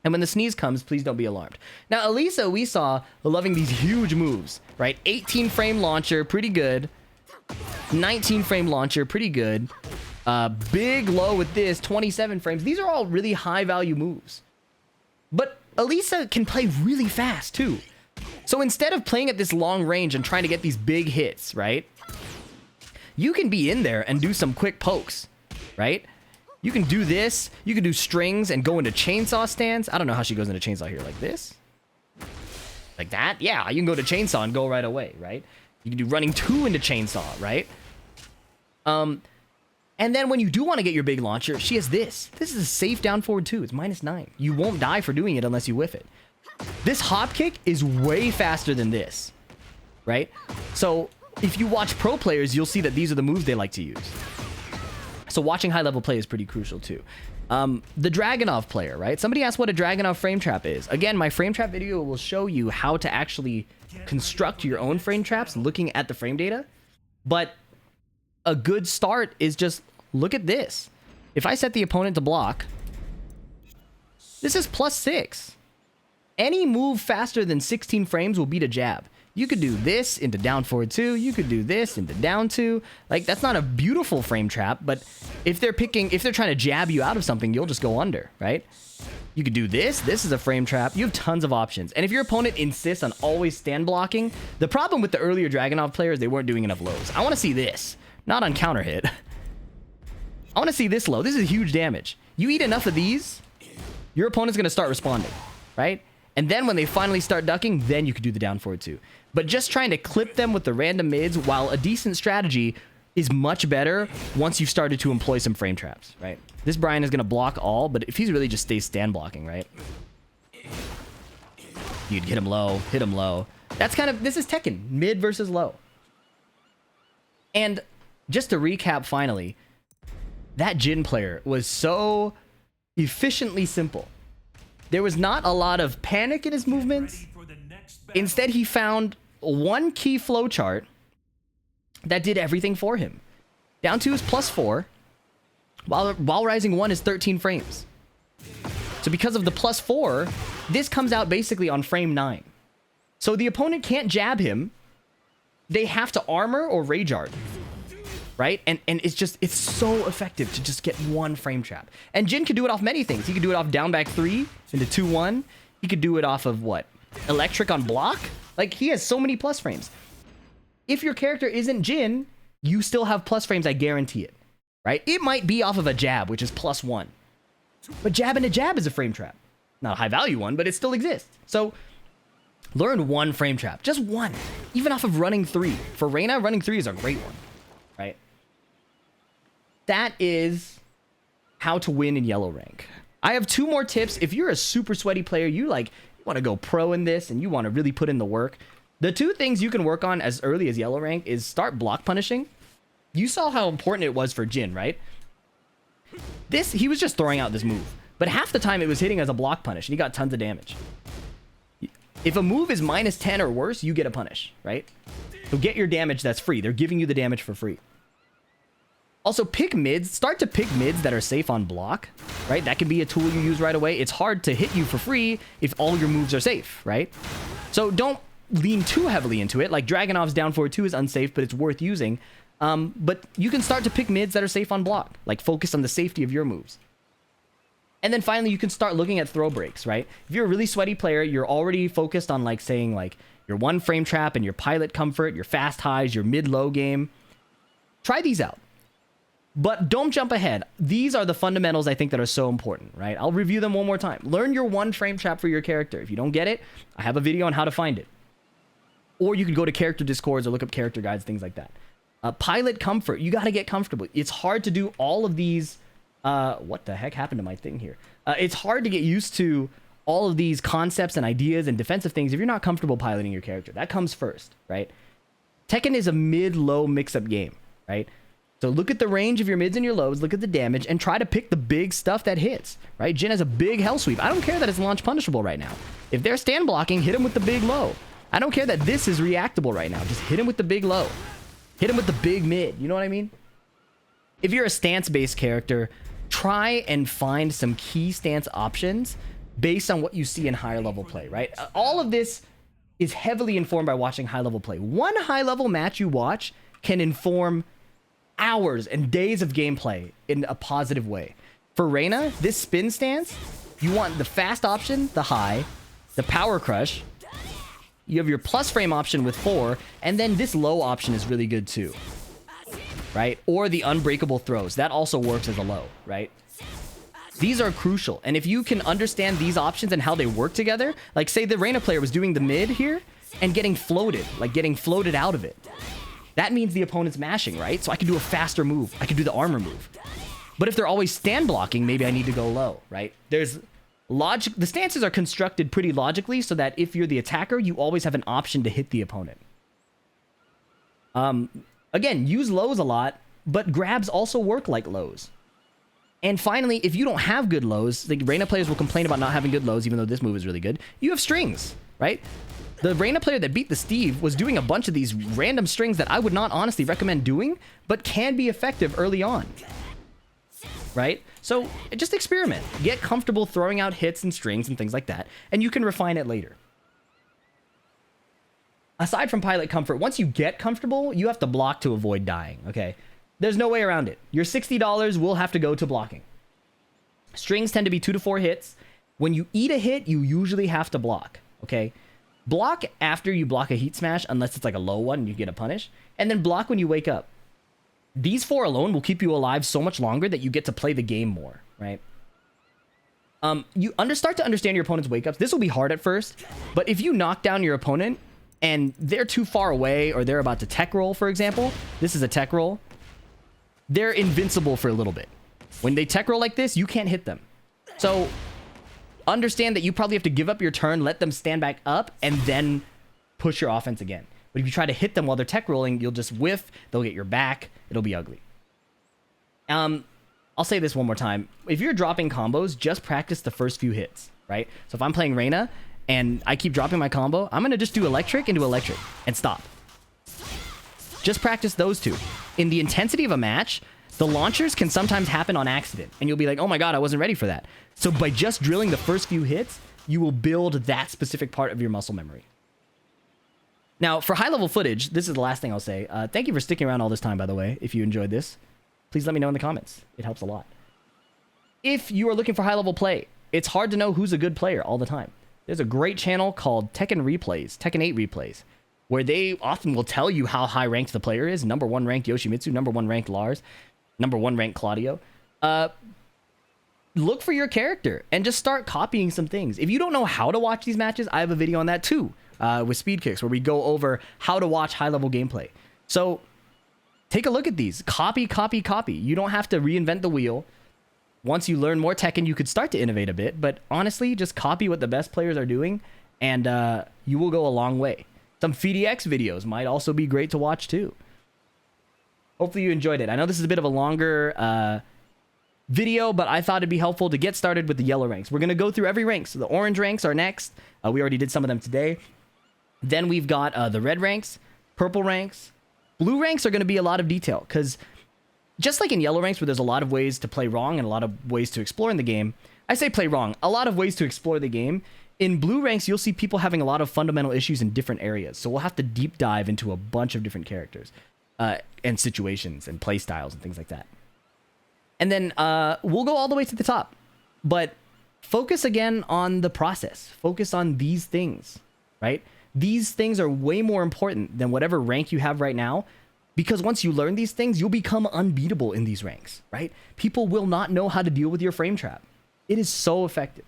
And when the sneeze comes, please don't be alarmed. Now, Alisa, we saw loving these huge moves, right? 18-frame launcher, pretty good. 19-frame launcher, pretty good. Big low with this, 27 frames. These are all really high-value moves. But Alisa can play really fast, too. So instead of playing at this long range and trying to get these big hits, right? You can be in there and do some quick pokes, right? You can do this. You can do strings and go into chainsaw stance. I don't know how she goes into chainsaw here. Like this? Like that? Yeah, you can go to chainsaw and go right away, right? You can do running 2 into chainsaw, right? And then when you do want to get your big launcher, she has this. This is a safe down forward 2. It's -9. You won't die for doing it unless you whiff it. This hop kick is way faster than this, right? So if you watch pro players, you'll see that these are the moves they like to use. Also, watching high-level play is pretty crucial too. The Dragunov player, right? Somebody asked what a Dragunov frame trap is. Again, my frame trap video will show you how to actually construct your own frame traps looking at the frame data. But a good start is just look at this. If I set the opponent to block, this is +6. Any move faster than 16 frames will beat a jab. You could do this into down forward 2. You could do this into down 2. Like, that's not a beautiful frame trap, but if they're trying to jab you out of something, you'll just go under, right? You could do this. This is a frame trap. You have tons of options. And if your opponent insists on always stand blocking, the problem with the earlier Dragunov players, they weren't doing enough lows. I want to see this, not on counter hit. I want to see this low. This is huge damage. You eat enough of these, your opponent's going to start responding, right? And then when they finally start ducking, then you could do the down forward 2. But just trying to clip them with the random mids, while a decent strategy, is much better once you've started to employ some frame traps, right? This Bryan is going to block all, but if he's really just stays stand blocking, right? You'd hit him low, hit him low. That's kind of, this is Tekken, mid versus low. And just to recap finally, that Jin player was so efficiently simple. There was not a lot of panic in his movements. Instead, he found one key flowchart that did everything for him. Down 2 is +4, while rising 1 is 13 frames. So because of the +4, this comes out basically on frame 9. So the opponent can't jab him. They have to armor or rage art. Right? And it's so effective to just get one frame trap. And Jin could do it off many things. He could do it off down back 3 into 2-1. He could do it off of what? Electric on block? Like, he has so many plus frames. If your character isn't Jin, you still have plus frames, I guarantee it. Right? It might be off of a jab, which is +1. But jab and a jab is a frame trap. Not a high value one, but it still exists. So learn one frame trap. Just one. Even off of running 3. For Reina, running 3 is a great one. Right? That is how to win in yellow rank. I have 2 more tips. If you're a super sweaty player, you want to go pro in this and you want to really put in the work. The 2 things you can work on as early as yellow rank is start block punishing. You saw how important it was for Jin, right? He was just throwing out this move. But half the time it was hitting as a block punish and he got tons of damage. If a move is -10 or worse, you get a punish, right? So get your damage that's free. They're giving you the damage for free. Also, pick mids. Start to pick mids that are safe on block, right? That can be a tool you use right away. It's hard to hit you for free if all your moves are safe, right? So don't lean too heavily into it. Like Dragunov's down forward 2 is unsafe, but it's worth using. But you can start to pick mids that are safe on block. Like, focus on the safety of your moves. And then finally, you can start looking at throw breaks, right? If you're a really sweaty player, you're already focused on saying your one frame trap and your pilot comfort, your fast highs, your mid-low game. Try these out. But don't jump ahead. These are the fundamentals I think that are so important, right? I'll review them one more time. Learn your one frame trap for your character. If you don't get it, I have a video on how to find it. Or you could go to character discords or look up character guides, things like that. Pilot comfort. You got to get comfortable. It's hard to do all of these. What the heck happened to my thing here? It's hard to get used to all of these concepts and ideas and defensive things if you're not comfortable piloting your character. That comes first, right? Tekken is a mid-low mix-up game, right? So look at the range of your mids and your lows, look at the damage, and try to pick the big stuff that hits, right? Jin has a big hell sweep. I don't care that it's launch punishable right now. If they're stand blocking, hit him with the big low. I don't care that this is reactable right now. Just hit him with the big low. Hit him with the big mid. You know what I mean? If you're a stance-based character, try and find some key stance options based on what you see in higher level play, right? All of this is heavily informed by watching high level play. One high level match you watch can inform hours and days of gameplay in a positive way. For Reina, this spin stance, you want the fast option, the high, the power crush. You have your plus frame option with 4, and then this low option is really good too, right? Or the unbreakable throws. That also works as a low, right? These are crucial. And if you can understand these options and how they work together, like say the Reina player was doing the mid here and getting floated, like getting floated out of it. That means the opponent's mashing, right? So I can do a faster move. I can do the armor move. But if they're always stand blocking, maybe I need to go low, right? There's logic. The stances are constructed pretty logically so that if you're the attacker, you always have an option to hit the opponent. Again, use lows a lot. but grabs also work like lows. And finally, if you don't have good lows, the Reina players will complain about not having good lows, even though this move is really good. You have strings, right? The Reina player that beat the Steve was doing a bunch of these random strings that I would not honestly recommend doing, but can be effective early on, right? So just experiment. Get comfortable throwing out hits and strings and things like that, and you can refine it later. Aside from pilot comfort, once you get comfortable, you have to block to avoid dying, okay? There's no way around it. Your $60 will have to go to blocking. Strings tend to be 2 to 4 hits. When you eat a hit, you usually have to block, okay? Block after you block a heat smash, unless it's like a low one and you get a punish. And then block when you wake up. These 4 alone will keep you alive so much longer that you get to play the game more, right? You start to understand your opponent's wake-ups. This will be hard at first, but if you knock down your opponent and they're too far away or they're about to tech roll, for example, this is a tech roll, they're invincible for a little bit. When they tech roll like this, you can't hit them. So understand that you probably have to give up your turn, let them stand back up, and then push your offense again. But if you try to hit them while they're tech rolling, you'll just whiff, they'll get your back, it'll be ugly. I'll say this one more time. If you're dropping combos, just practice the first few hits, right? So if I'm playing Reina and I keep dropping my combo, I'm going to just do electric and do electric and stop. Just practice those two. In the intensity of a match, the launchers can sometimes happen on accident, and you'll be like, oh my god, I wasn't ready for that. So by just drilling the first few hits, you will build that specific part of your muscle memory. Now, for high-level footage, this is the last thing I'll say. Thank you for sticking around all this time, by the way. If you enjoyed this, please let me know in the comments. It helps a lot. If you are looking for high-level play, it's hard to know who's a good player all the time. There's a great channel called Tekken Replays, Tekken 8 Replays, where they often will tell you how high-ranked the player is. Number 1 ranked Yoshimitsu, number 1 ranked Lars, number 1 ranked Claudio. Look for your character and just start copying some things. If you don't know how to watch these matches, I have a video on that too, with Speed Kicks, where we go over how to watch high-level gameplay. So take a look at these. Copy, copy, copy. You don't have to reinvent the wheel. Once you learn more Tekken, you could start to innovate a bit, but honestly, just copy what the best players are doing, and you will go a long way. Some PhiDX videos might also be great to watch too. Hopefully you enjoyed it. I know this is a bit of a longer video, but I thought it'd be helpful to get started with the yellow ranks. We're going to go through every rank. So the orange ranks are next. We already did some of them today. Then we've got the red ranks, purple ranks. Blue ranks are going to be a lot of detail, because just like in yellow ranks, where there's a lot of ways to play wrong and a lot of ways to explore in the game, I say play wrong, a lot of ways to explore the game. In blue ranks, you'll see people having a lot of fundamental issues in different areas. So we'll have to deep dive into a bunch of different characters and situations and play styles and things like that. And then we'll go all the way to the top. But focus again on the process. Focus on these things, right? These things are way more important than whatever rank you have right now, because once you learn these things, you'll become unbeatable in these ranks, right? People will not know how to deal with your frame trap. It is so effective.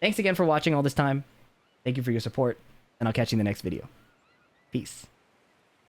Thanks again for watching all this time. Thank you for your support, and I'll catch you in the next video. Peace.